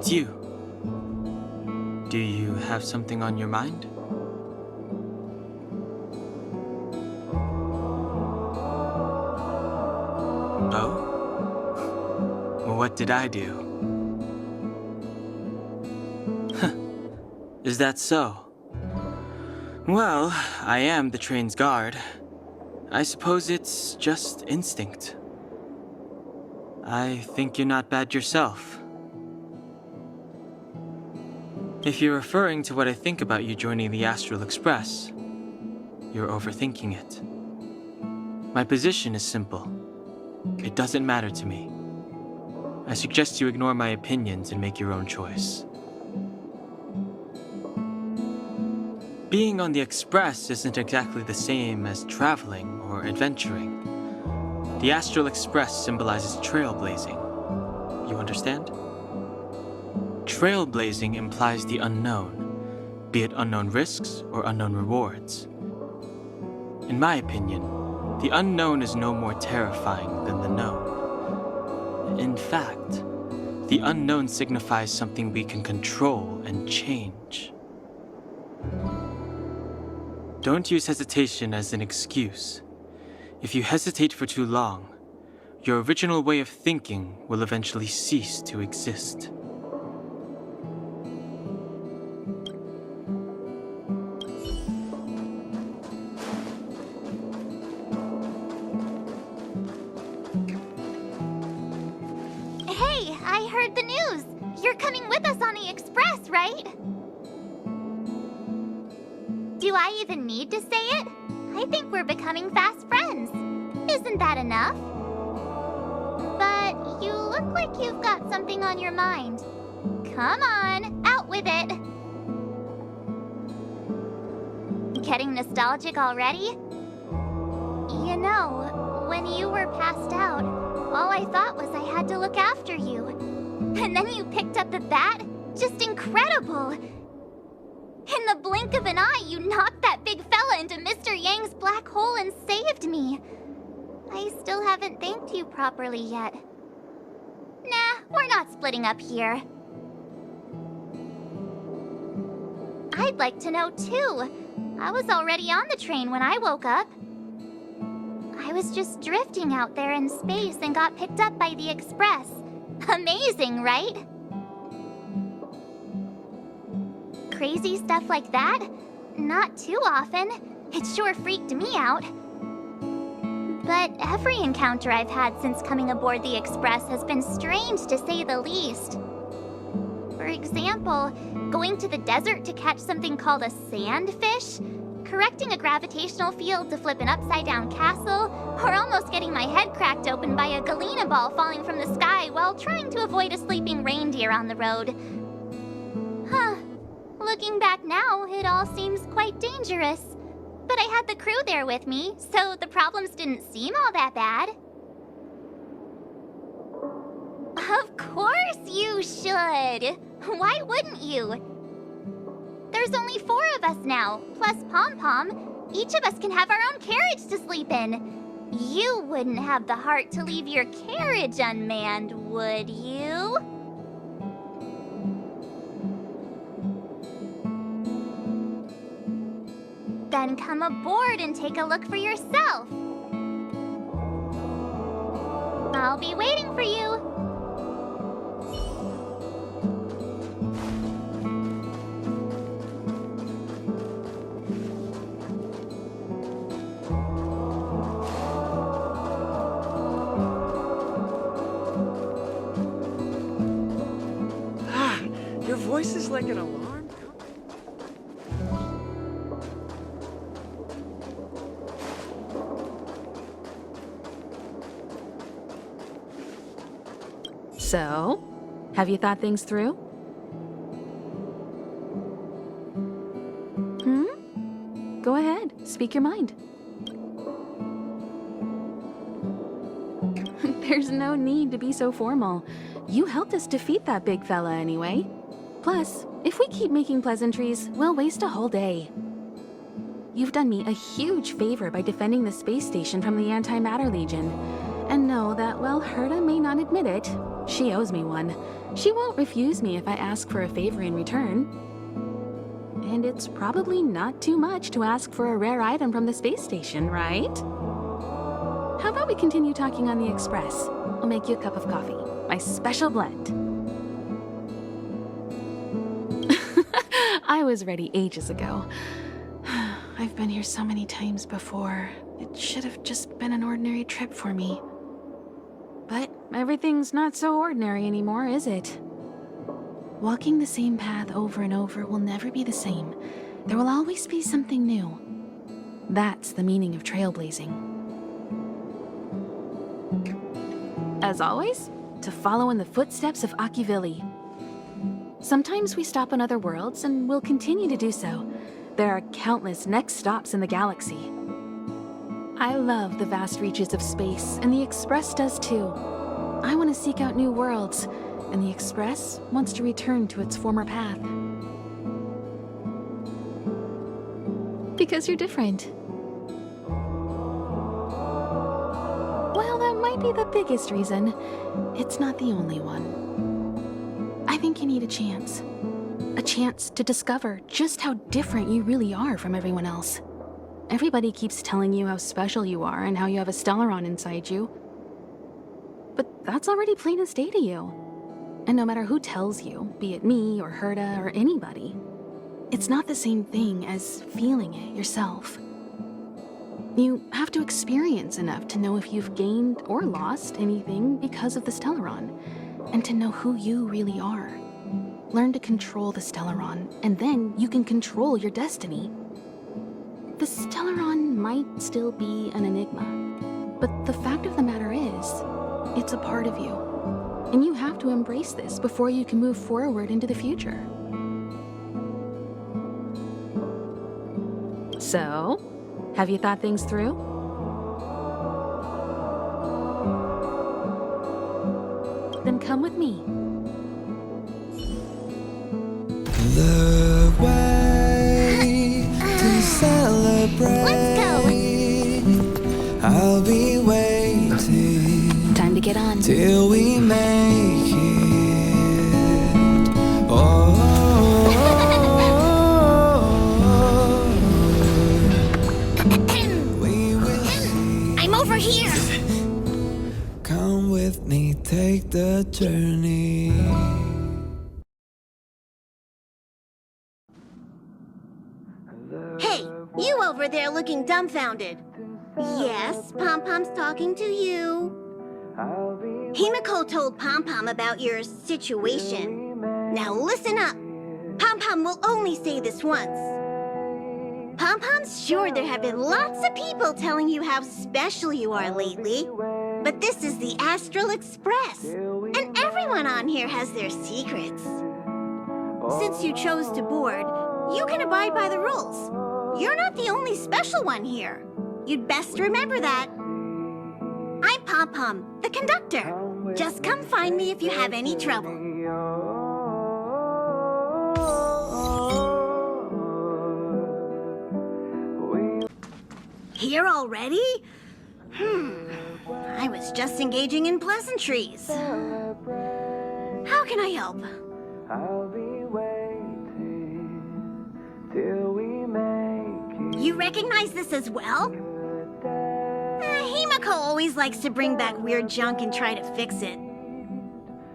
it's you. Do you have something on your mind? Oh? What did I do? Is that so? Well, I am the train's guard. I suppose it's just instinct. I think you're not bad yourself. If you're referring to what I think about you joining the Astral Express, you're overthinking it. My position is simple. It doesn't matter to me. I suggest you ignore my opinions and make your own choice. Being on the Express isn't exactly the same as traveling or adventuring. The Astral Express symbolizes trailblazing. You understand? Trailblazing implies the unknown, be it unknown risks or unknown rewards. In my opinion, the unknown is no more terrifying than the known. In fact, the unknown signifies something we can control and change. Don't use hesitation as an excuse. If you hesitate for too long, your original way of thinking will eventually cease to exist. Hey, I heard the news. You're coming with us on the Express, right? Do I even need to say it? I think we're becoming fast friends. Isn't that enough? But you look like you've got something on your mind. Come on, out with it. Getting nostalgic already? You know, when you were passed out, all I thought was I had to look after you. And then you picked up the bat? Just incredible! In the blink of an eye, you knocked that big fella into Mr. Yang's black hole and saved me. I still haven't thanked you properly yet. Nah, we're not splitting up here. I'd like to know too. I was already on the train when I woke up. I was just drifting out there in space and got picked up by the Express. Amazing, right? Crazy stuff like that? Not too often. It sure freaked me out. But every encounter I've had since coming aboard the Express has been strange to say the least. For example, going to the desert to catch something called a sandfish, correcting a gravitational field to flip an upside-down castle, or almost getting my head cracked open by a galena ball falling from the sky while trying to avoid a sleeping reindeer on the road. Huh. Looking back now, it all seems quite dangerous. But I had the crew there with me, so the problems didn't seem all that bad. Of course you should! Why wouldn't you? There's only 4 of us now, plus Pom Pom. Each of us can have our own carriage to sleep in. You wouldn't have the heart to leave your carriage unmanned, would you? Then come aboard and take a look for yourself. I'll be waiting for you. Your voice is like an alarm. So, have you thought things through? Go ahead, speak your mind. There's no need to be so formal. You helped us defeat that big fella anyway. Plus, if we keep making pleasantries, we'll waste a whole day. You've done me a huge favor by defending the space station from the Antimatter Legion. And know that while Herta may not admit it, She owes me one. She won't refuse me if I ask for a favor in return. And it's probably not too much to ask for a rare item from the space station, right? How about we continue talking on the express? I'll make you a cup of coffee. My special blend. I was ready ages ago. I've been here so many times before. It should have just been an ordinary trip for me. But everything's not so ordinary anymore, is it? Walking the same path over and over will never be the same. There will always be something new. That's the meaning of trailblazing. As always, to follow in the footsteps of Akivili. Sometimes we stop on other worlds, and we'll continue to do so. There are countless next stops in the galaxy. I love the vast reaches of space, and the Express does too. I want to seek out new worlds, and the Express wants to return to its former path. Because you're different. Well, that might be the biggest reason. It's not the only one. I think you need a chance. A chance to discover just how different you really are from everyone else. Everybody keeps telling you how special you are and how you have a Stellaron inside you. But that's already plain as day to you. And no matter who tells you, be it me or Herta or anybody, it's not the same thing as feeling it yourself. You have to experience enough to know if you've gained or lost anything because of the Stellaron, and to know who you really are. Learn to control the Stellaron, and then you can control your destiny. The Stellaron might still be an enigma, but the fact of the matter is, it's a part of you. And you have to embrace this before you can move forward into the future. So, have you thought things through? Then come with me. The way to celebrate. Let's go. I'll be waiting. Time to get on. Till we make it. Oh. We will see. I'm over here. Come with me, take the journey. Hey, you over there looking dumbfounded. Yes, Pom-Pom's talking to you. Himiko told Pom-Pom about your situation. Now listen up. Pom-Pom will only say this once. Pom-Pom's sure there have been lots of people telling you how special you are lately. But this is the Astral Express, and everyone on here has their secrets. Since you chose to board, you can abide by the rules. You're not the only special one here. You'd best remember that. I'm Pom-Pom, the conductor. Just come find me if you have any trouble. Here already? I was just engaging in pleasantries. How can I help? I'll be waiting till we make it. You recognize this as well? Himiko always likes to bring back weird junk and try to fix it.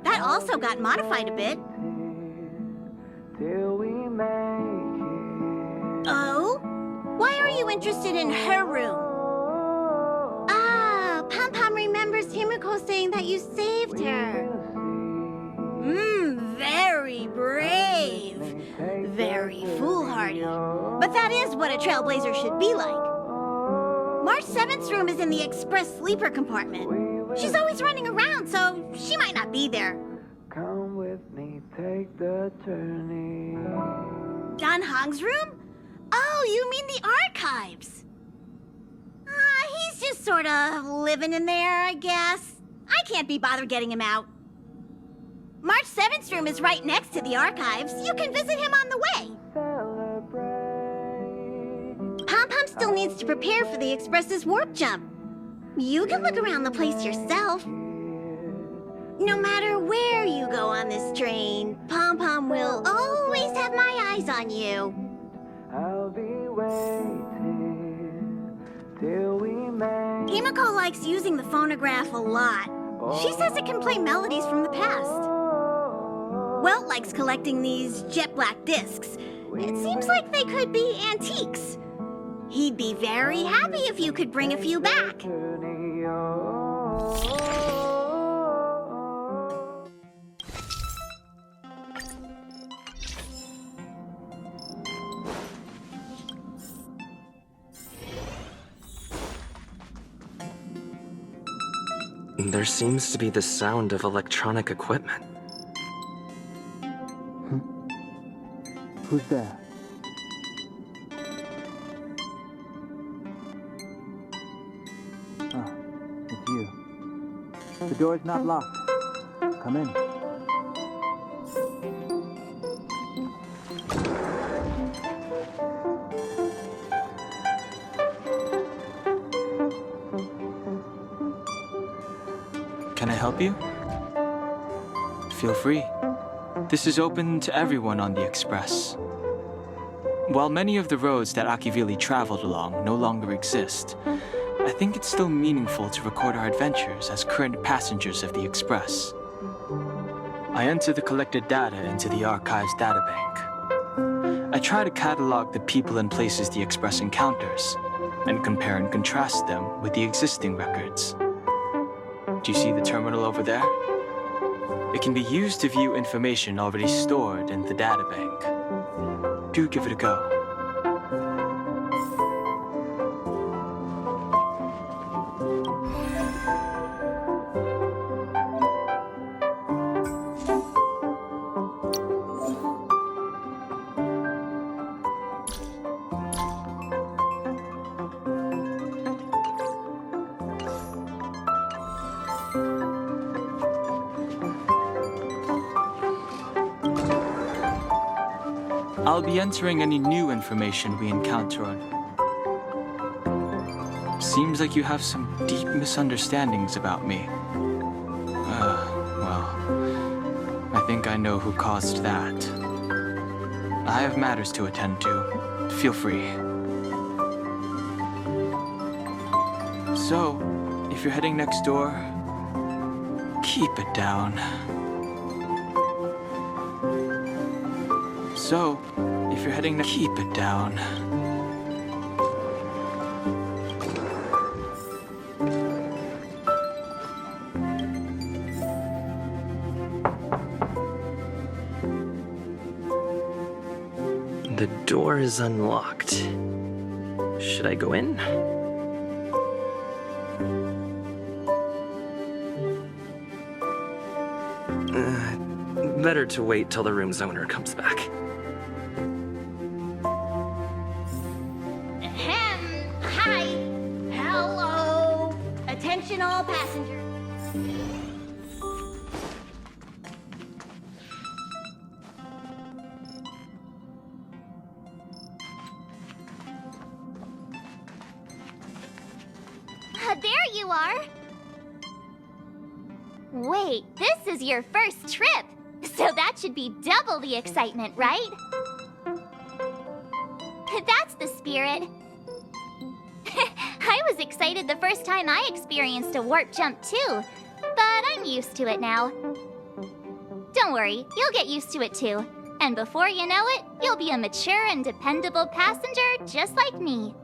That also got modified a bit. Till we make it. Oh? Why are you interested in her room? Ah, Pom-Pom remembers Himiko saying that you saved her. Very brave. Very foolhardy. But that is what a trailblazer should be like. March 7th's room is in the express sleeper compartment. She's always running around, so she might not be there. Come with me, take the journey. Dan Hong's room? Oh, you mean the archives. He's just sort of living in there, I guess. I can't be bothered getting him out. March 7th's room is right next to the archives. You can visit him on the way. Pom-Pom still needs to prepare for the Express's warp jump. You can look around the place yourself. No matter where you go on this train, Pom Pom will always have my eyes on you. I'll be waiting till we make. Himiko likes using the phonograph a lot. She says it can play melodies from the past. Welt likes collecting these jet black discs. It seems like they could be antiques. He'd be very happy if you could bring a few back. There seems to be the sound of electronic equipment. Who's there? Oh, it's you. The door is not locked. Come in. Can I help you? Feel free. This is open to everyone on the Express. While many of the roads that Akivili traveled along no longer exist, I think it's still meaningful to record our adventures as current passengers of the Express. I enter the collected data into the Archives databank. I try to catalog the people and places the Express encounters, and compare and contrast them with the existing records. Do you see the terminal over there? It can be used to view information already stored in the databank. Do give it a go. I'll be entering any new information we encounter on. Seems like you have some deep misunderstandings about me. Well, I think I know who caused that. I have matters to attend to. Feel free. So, if you're heading next door, keep it down. So, if you're heading to keep it down. The door is unlocked. Should I go in? Better to wait till the room's owner comes back. Hi. Hello. Attention all passengers. There you are! Wait, this is your first trip! So that should be double the excitement, right? That's the spirit. I was excited the first time I experienced a warp jump too, but I'm used to it now. Don't worry, you'll get used to it too. And before you know it, you'll be a mature and dependable passenger just like me.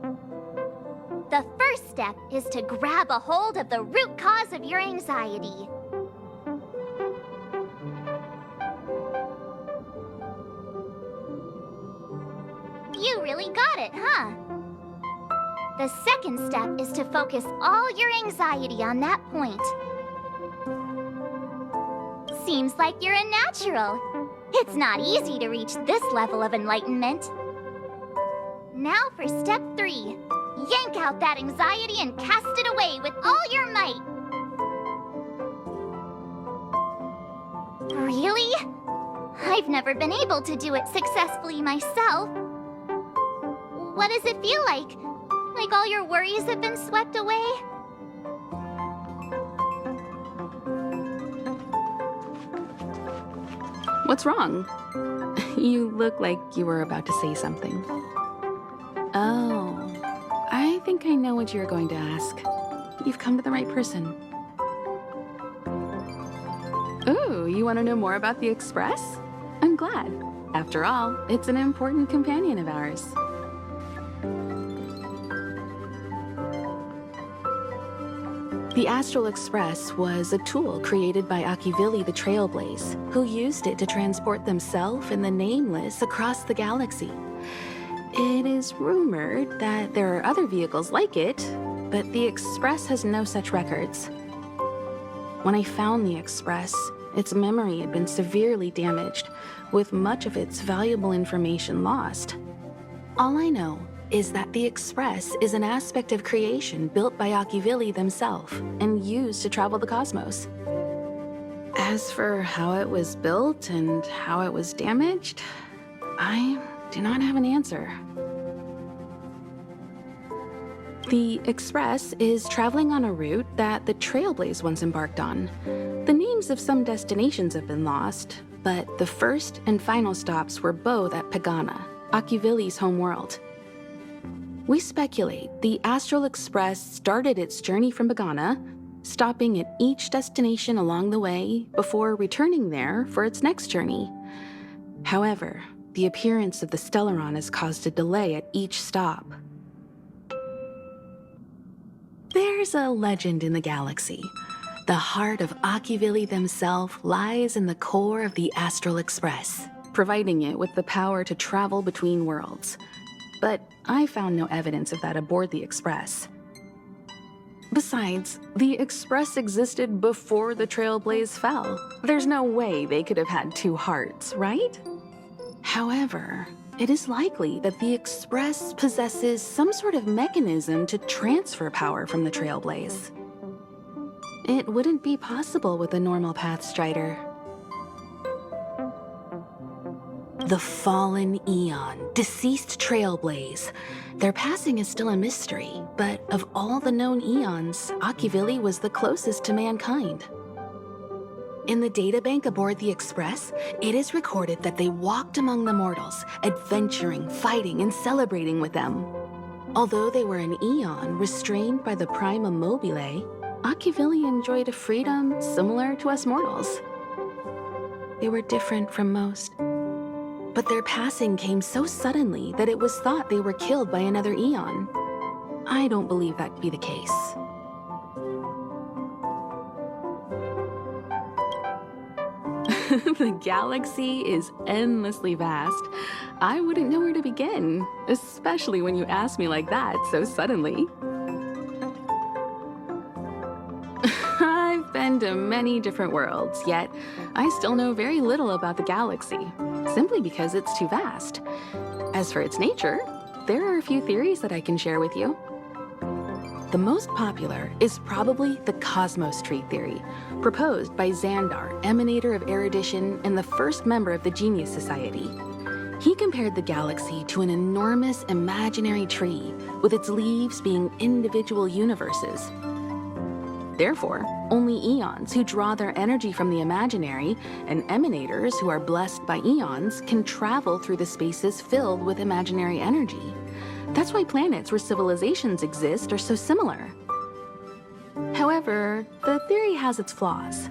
The first step is to grab a hold of the root cause of your anxiety. You really got it, huh? The second step is to focus all your anxiety on that point. Seems like you're a natural. It's not easy to reach this level of enlightenment. Now for step 3. Yank out that anxiety and cast it away with all your might. Really? I've never been able to do it successfully myself. What does it feel like? Like all your worries have been swept away? What's wrong? You look like you were about to say something. Oh, I think I know what you're going to ask. You've come to the right person. Ooh, you want to know more about the Express? I'm glad. After all, it's an important companion of ours. The Astral Express was a tool created by Akivili the Trailblaze, who used it to transport themselves and the Nameless across the galaxy. It is rumored that there are other vehicles like it, but the Express has no such records. When I found the Express, its memory had been severely damaged, with much of its valuable information lost. All I know is that the Express is an aspect of creation built by Akivili themselves and used to travel the cosmos. As for how it was built and how it was damaged, I do not have an answer. The Express is traveling on a route that the Trailblaze once embarked on. The names of some destinations have been lost, but the first and final stops were both at Pagana, Akivili's homeworld. We speculate the Astral Express started its journey from Pagana, stopping at each destination along the way before returning there for its next journey. However, the appearance of the Stellaron has caused a delay at each stop. There's a legend in the galaxy. The heart of Akivili themselves lies in the core of the Astral Express, providing it with the power to travel between worlds. But I found no evidence of that aboard the Express. Besides, the Express existed before the Trailblaze fell. There's no way they could have had two hearts, right? However, it is likely that the Express possesses some sort of mechanism to transfer power from the Trailblaze. It wouldn't be possible with a normal Path Strider. The fallen Eon, deceased Trailblaze. Their passing is still a mystery, but of all the known Eons, Akivili was the closest to mankind. In the databank aboard the Express, it is recorded that they walked among the mortals, adventuring, fighting, and celebrating with them. Although they were an Eon restrained by the Prima Mobile, Akivili enjoyed a freedom similar to us mortals. They were different from most. But their passing came so suddenly that it was thought they were killed by another Eon. I don't believe that to be the case. The galaxy is endlessly vast. I wouldn't know where to begin, especially when you ask me like that so suddenly. I've been to many different worlds, yet I still know very little about the galaxy, simply because it's too vast. As for its nature, there are a few theories that I can share with you. The most popular is probably the Cosmos Tree theory, proposed by Xandar, emanator of erudition and the first member of the Genius Society. He compared the galaxy to an enormous imaginary tree, with its leaves being individual universes. Therefore, only Eons who draw their energy from the imaginary and emanators who are blessed by Eons can travel through the spaces filled with imaginary energy. That's why planets where civilizations exist are so similar. However, the theory has its flaws.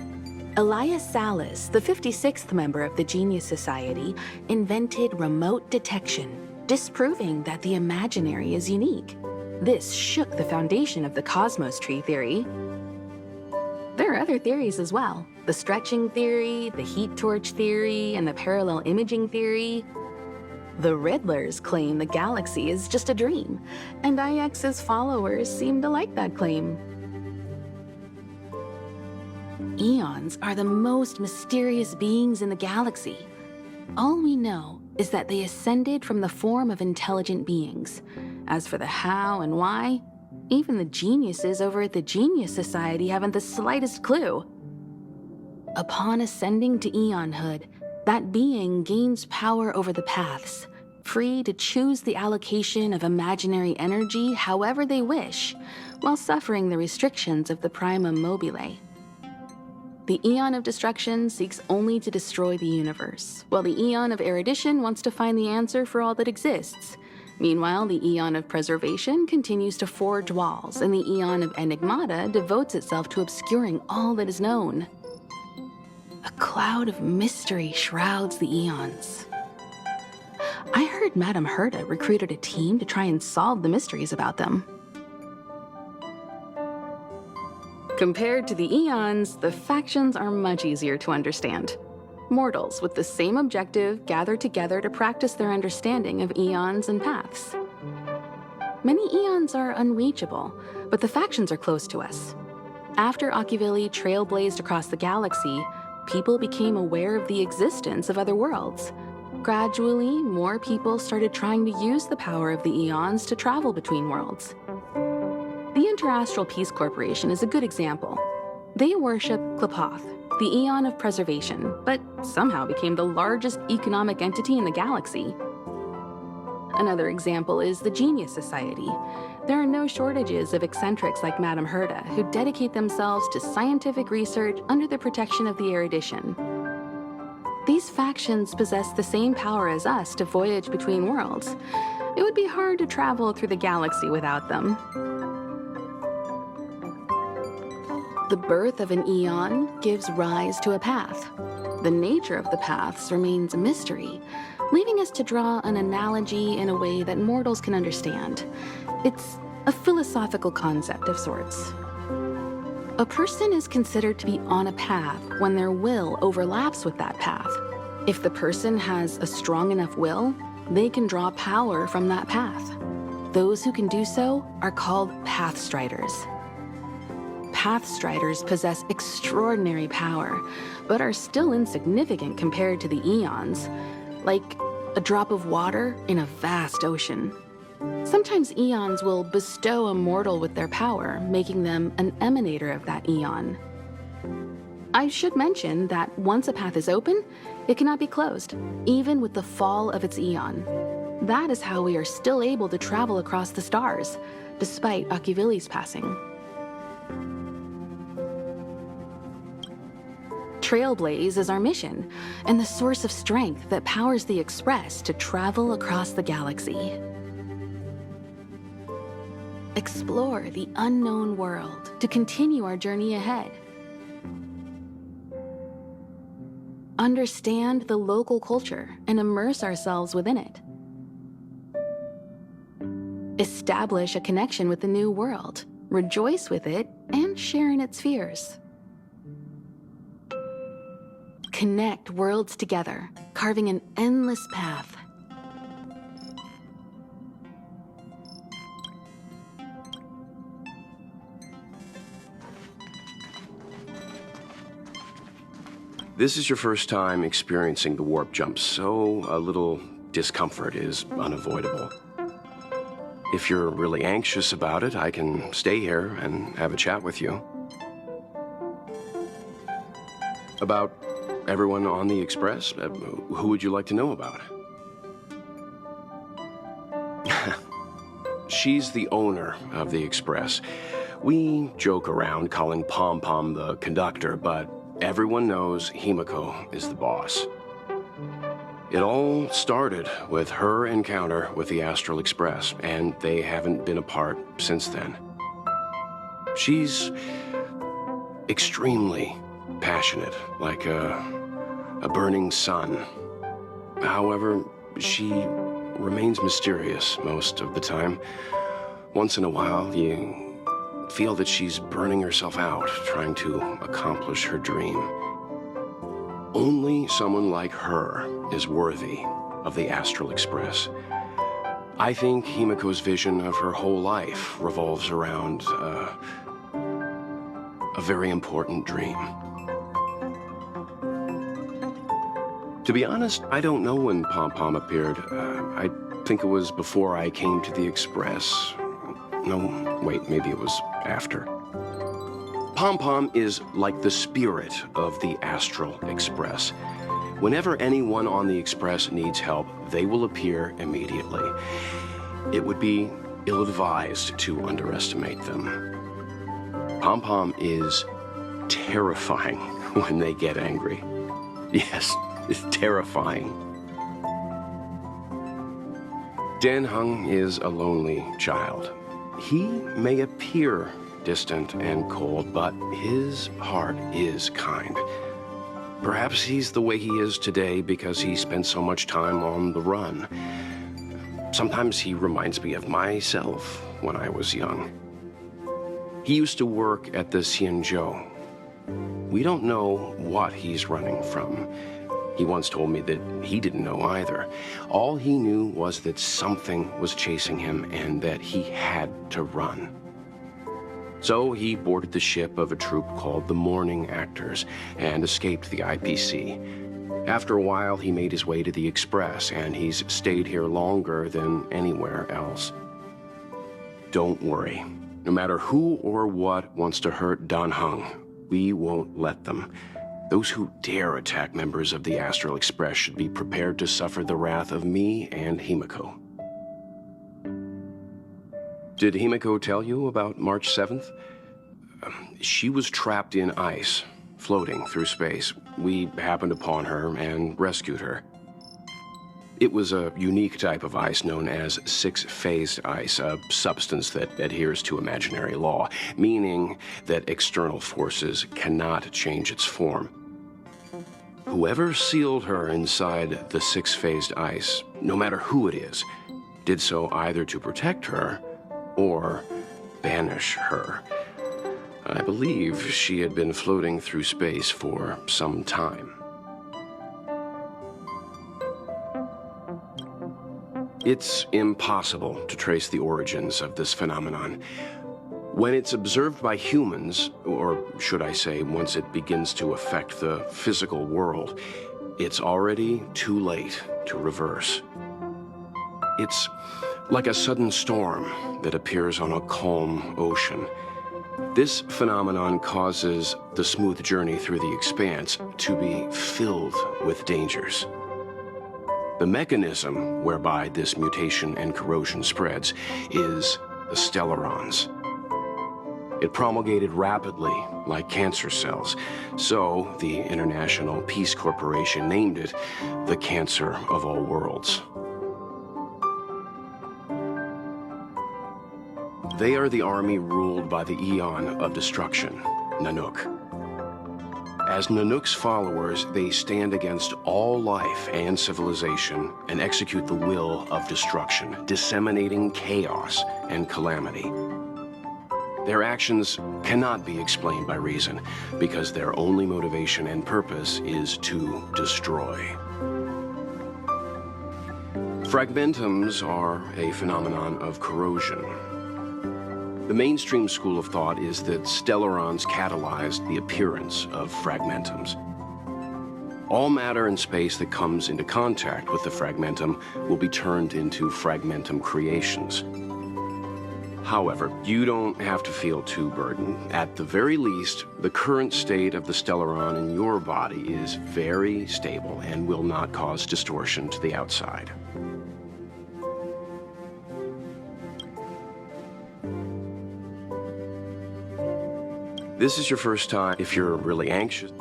Elias Salas, the 56th member of the Genius Society, invented remote detection, disproving that the imaginary is unique. This shook the foundation of the Cosmos Tree theory. There are other theories as well. The stretching theory, the heat torch theory, and the parallel imaging theory. The Riddlers claim the galaxy is just a dream, and IX's followers seem to like that claim. Eons are the most mysterious beings in the galaxy. All we know is that they ascended from the form of intelligent beings. As for the how and why, even the geniuses over at the Genius Society haven't the slightest clue. Upon ascending to Eonhood, that being gains power over the paths, free to choose the allocation of imaginary energy however they wish, while suffering the restrictions of the Prima Mobile. The Eon of Destruction seeks only to destroy the universe, while the Eon of Erudition wants to find the answer for all that exists. Meanwhile, the Eon of Preservation continues to forge walls, and the Eon of Enigmata devotes itself to obscuring all that is known. A cloud of mystery shrouds the Eons. I heard Madame Herta recruited a team to try and solve the mysteries about them. Compared to the Eons, the factions are much easier to understand. Mortals with the same objective gather together to practice their understanding of Eons and paths. Many Eons are unreachable, but the factions are close to us. After Akivili trailblazed across the galaxy, people became aware of the existence of other worlds. Gradually, more people started trying to use the power of the Eons to travel between worlds. The Interastral Peace Corporation is a good example. They worship Klapoth, the Eon of Preservation, but somehow became the largest economic entity in the galaxy. Another example is the Genius Society. There are no shortages of eccentrics like Madame Herta who dedicate themselves to scientific research under the protection of the Erudition. These factions possess the same power as us to voyage between worlds. It would be hard to travel through the galaxy without them. The birth of an Eon gives rise to a path. The nature of the paths remains a mystery, leaving us to draw an analogy in a way that mortals can understand. It's a philosophical concept of sorts. A person is considered to be on a path when their will overlaps with that path. If the person has a strong enough will, they can draw power from that path. Those who can do so are called Pathstriders. Pathstriders possess extraordinary power, but are still insignificant compared to the Eons, like a drop of water in a vast ocean. Sometimes Eons will bestow a mortal with their power, making them an emanator of that Eon. I should mention that once a path is open, it cannot be closed, even with the fall of its Eon. That is how we are still able to travel across the stars, despite Akivili's passing. Trailblaze is our mission, and the source of strength that powers the Express to travel across the galaxy. Explore the unknown world to continue our journey ahead. Understand the local culture and immerse ourselves within it. Establish a connection with the new world, rejoice with it, and share in its fears. Connect worlds together, carving an endless path. This is your first time experiencing the warp jump, so a little discomfort is unavoidable. If you're really anxious about it, I can stay here and have a chat with you. About everyone on the Express? Who would you like to know about? She's the owner of the Express. We joke around calling Pom Pom the conductor, but everyone knows Himiko is the boss. It all started with her encounter with the Astral Express, and they haven't been apart since then. She's extremely passionate, like a burning sun. However, she remains mysterious most of the time. Once in a while, you feel that she's burning herself out, trying to accomplish her dream. Only someone like her is worthy of the Astral Express. I think Himiko's vision of her whole life revolves around a very important dream. To be honest, I don't know when Pom Pom appeared. I think it was before I came to the Express. No, wait, maybe it was after. Pom Pom is like the spirit of the Astral Express. Whenever anyone on the Express needs help, they will appear immediately. It would be ill-advised to underestimate them. Pom Pom is terrifying when they get angry. Yes, it's terrifying. Dan Heng is a lonely child. He may appear distant and cold, but his heart is kind. Perhaps he's the way he is today because he spent so much time on the run. Sometimes he reminds me of myself when I was young. He used to work at the Xianzhou. We don't know what he's running from. He once told me that he didn't know either. All he knew was that something was chasing him and that he had to run. So he boarded the ship of a troupe called the Morning Actors and escaped the IPC. After a while, he made his way to the Express, and he's stayed here longer than anywhere else. Don't worry. No matter who or what wants to hurt Dan Heng, we won't let them. Those who dare attack members of the Astral Express should be prepared to suffer the wrath of me and Himiko. Did Himiko tell you about March 7th? She was trapped in ice, floating through space. We happened upon her and rescued her. It was a unique type of ice known as six-phased ice, a substance that adheres to imaginary law, meaning that external forces cannot change its form. Whoever sealed her inside the six-phased ice, no matter who it is, did so either to protect her or banish her. I believe she had been floating through space for some time. It's impossible to trace the origins of this phenomenon. When it's observed by humans, or should I say, once it begins to affect the physical world, it's already too late to reverse. It's like a sudden storm that appears on a calm ocean. This phenomenon causes the smooth journey through the expanse to be filled with dangers. The mechanism whereby this mutation and corrosion spreads is the stellarons. It promulgated rapidly, like cancer cells, so the International Peace Corporation named it the Cancer of All Worlds. They are the army ruled by the Eon of Destruction, Nanook. As Nanook's followers, they stand against all life and civilization and execute the will of destruction, disseminating chaos and calamity. Their actions cannot be explained by reason, because their only motivation and purpose is to destroy. Fragmentums are a phenomenon of corrosion. The mainstream school of thought is that stellarons catalyzed the appearance of fragmentums. All matter and space that comes into contact with the fragmentum will be turned into fragmentum creations. However, you don't have to feel too burdened. At the very least, the current state of the stellaron in your body is very stable and will not cause distortion to the outside. This is your first time. If you're really anxious,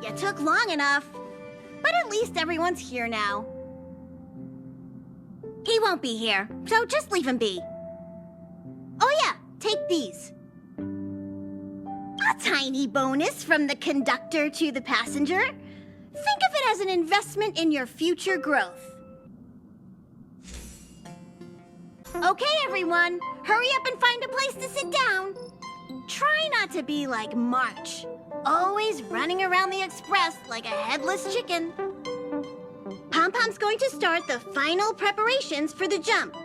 You took long enough. But at least everyone's here now. He won't be here, so just leave him be. Oh yeah, take these. A tiny bonus from the conductor to the passenger. Think of it as an investment in your future growth. Okay, everyone, hurry up and find a place to sit down. Try not to be like March, always running around the express like a headless chicken. Pom-Pom's going to start the final preparations for the jump.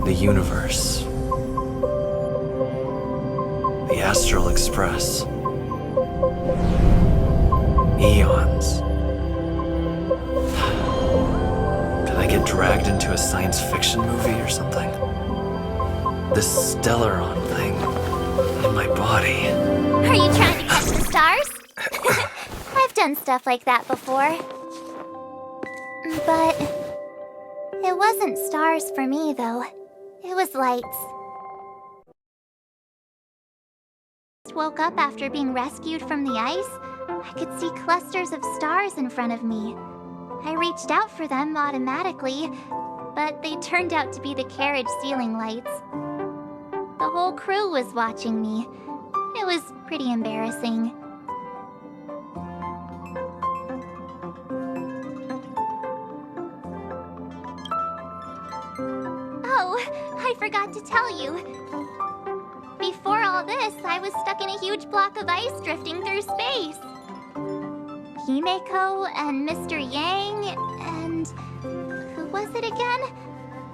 The universe. The Astral Express. Eons. get dragged into a science fiction movie or something? This Stellaron thing in my body. Are you trying to catch the stars? I've done stuff like that before. But it wasn't stars for me, though. It was lights. Woke up after being rescued from the ice. I could see clusters of stars in front of me. I reached out for them automatically, but they turned out to be the carriage ceiling lights. The whole crew was watching me. It was pretty embarrassing. Oh, I forgot to tell you. Before all this, I was stuck in a huge block of ice drifting through space. Himeko and Mr. Yang and... who was it again?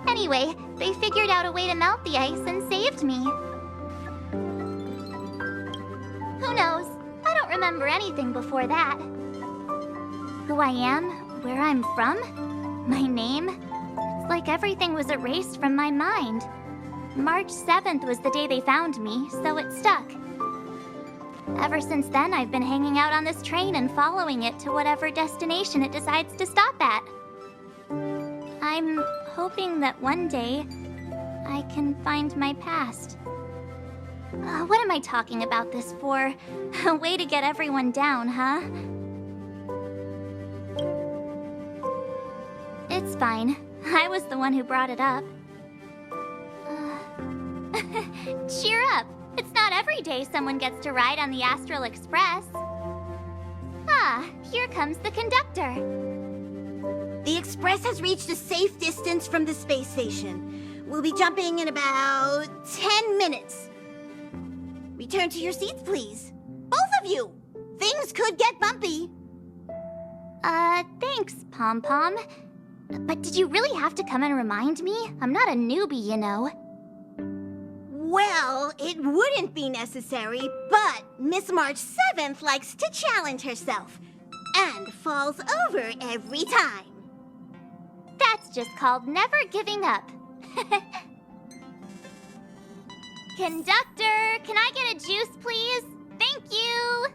Anyway, they figured out a way to melt the ice and saved me. Who knows? I don't remember anything before that. Who I am, where I'm from, my name. It's like everything was erased from my mind. March 7th was the day they found me, so it stuck. Ever since then, I've been hanging out on this train and following it to whatever destination it decides to stop at. I'm hoping that one day I can find my past. What am I talking about this for? A way to get everyone down, huh? It's fine. I was the one who brought it up. Cheer up! It's not every day someone gets to ride on the Astral Express. Ah, here comes the conductor. The Express has reached a safe distance from the space station. We'll be jumping in about 10 minutes. Return to your seats, please. Both of you! Things could get bumpy. Thanks, Pom Pom. But did you really have to come and remind me? I'm not a newbie, you know. Well, it wouldn't be necessary, but Miss March 7th likes to challenge herself. And falls over every time. That's just called never giving up. Conductor, can I get a juice, please? Thank you!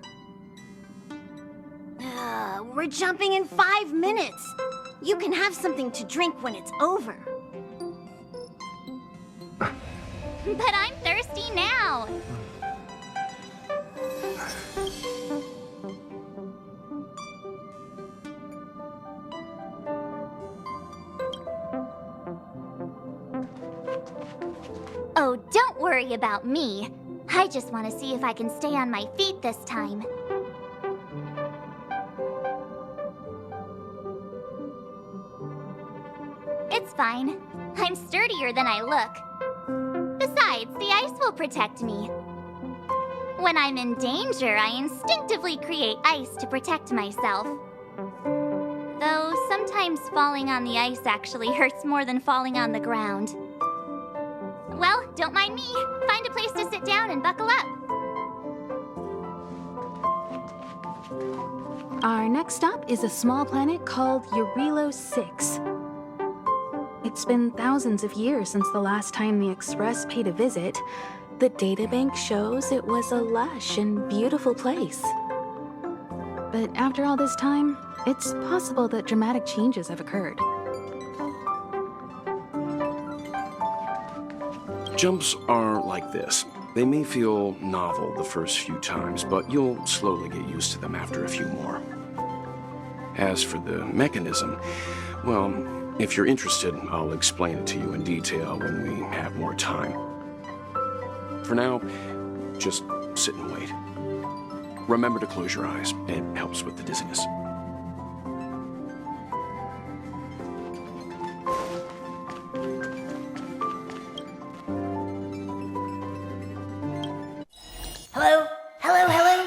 We're jumping in 5 minutes. You can have something to drink when it's over. But I'm thirsty now. Oh, don't worry about me. I just want to see if I can stay on my feet this time. It's fine. I'm sturdier than I look. Besides, the ice will protect me. When I'm in danger, I instinctively create ice to protect myself. Though sometimes falling on the ice actually hurts more than falling on the ground. Well, don't mind me. Find a place to sit down and buckle up. Our next stop is a small planet called Eurilo 6. It's been thousands of years since the last time the Express paid a visit. The databank shows it was a lush and beautiful place. But after all this time, it's possible that dramatic changes have occurred. Jumps are like this. They may feel novel the first few times, but you'll slowly get used to them after a few more. As for the mechanism, well, if you're interested, I'll explain it to you in detail when we have more time. For now, just sit and wait. Remember to close your eyes. It helps with the dizziness. Hello? Hello, hello?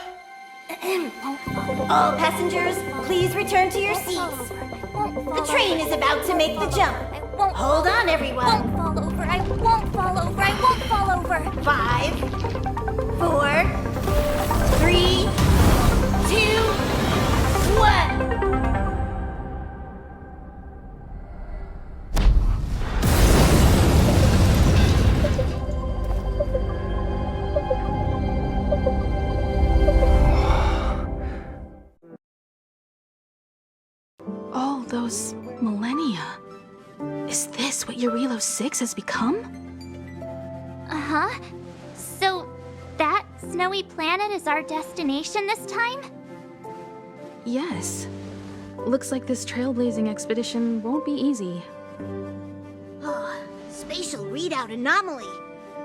All passengers, please return to your seats. The train is about to make the jump. Hold on, everyone. I won't fall over. I won't fall over. I won't fall over. 5, 4, 3, 2, 1. those millennia. Is this what Eurilo 6 has become? Uh-huh. So, that snowy planet is our destination this time? Yes. Looks like this trailblazing expedition won't be easy. Spatial readout anomaly.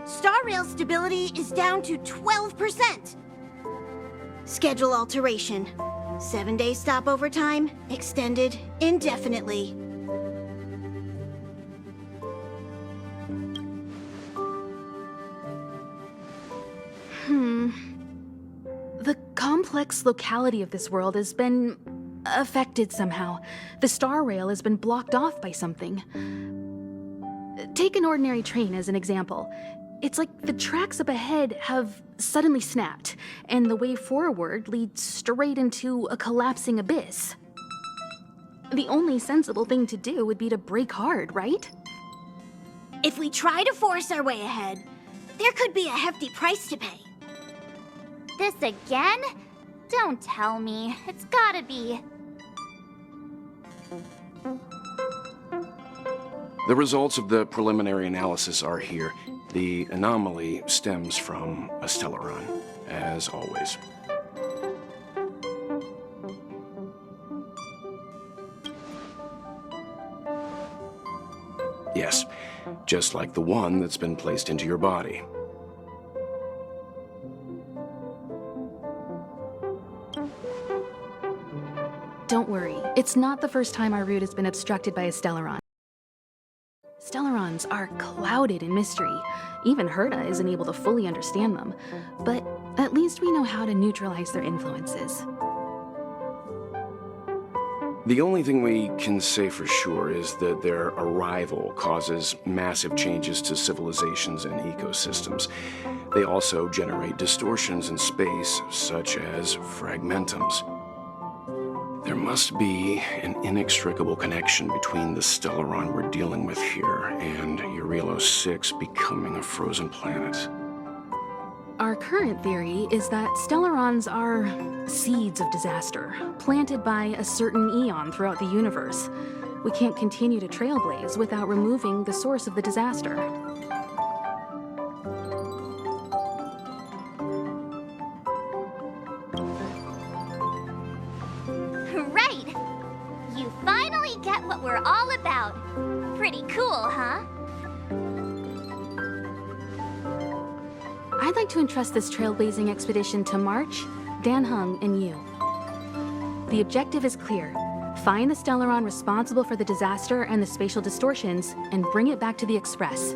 Star Rail stability is down to 12%. Schedule alteration. 7-day stopover time extended indefinitely. The complex locality of this world has been affected somehow. The Star Rail has been blocked off by something. Take an ordinary train as an example. It's like the tracks up ahead have suddenly snapped, and the way forward leads straight into a collapsing abyss. The only sensible thing to do would be to brake hard, right? If we try to force our way ahead, there could be a hefty price to pay. This again? Don't tell me. It's gotta be. The results of the preliminary analysis are here. The anomaly stems from a stellaron, as always. Yes, just like the one that's been placed into your body. Don't worry, it's not the first time our route has been obstructed by a stellaron. Stellarons are clouded in mystery. Even Herta isn't able to fully understand them. But at least we know how to neutralize their influences. The only thing we can say for sure is that their arrival causes massive changes to civilizations and ecosystems. They also generate distortions in space, such as fragmentums. There must be an inextricable connection between the stellaron we're dealing with here and Eurilo 6 becoming a frozen planet. Our current theory is that stellarons are seeds of disaster, planted by a certain eon throughout the universe. We can't continue to trailblaze without removing the source of the disaster. Right! You finally get what we're all about. Pretty cool, huh? I'd like to entrust this trailblazing expedition to March, Dan Heng, and you. The objective is clear. Find the stellaron responsible for the disaster and the spatial distortions, and bring it back to the Express.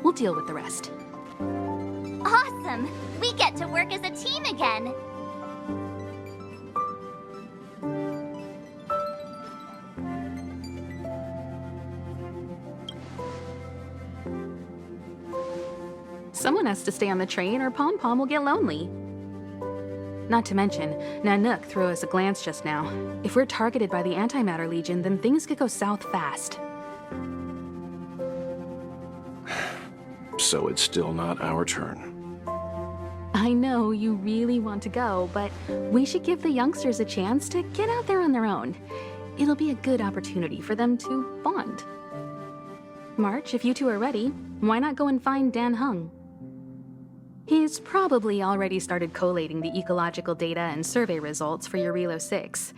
We'll deal with the rest. Awesome! We get to work as a team again! Someone has to stay on the train or Pom Pom will get lonely. Not to mention, Nanook threw us a glance just now. If we're targeted by the Antimatter Legion, then things could go south fast. So it's still not our turn. I know you really want to go, but we should give the youngsters a chance to get out there on their own. It'll be a good opportunity for them to bond. March, if you two are ready, why not go and find Dan Heng? He's probably already started collating the ecological data and survey results for Eurilo 6.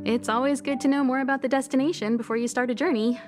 It's always good to know more about the destination before you start a journey.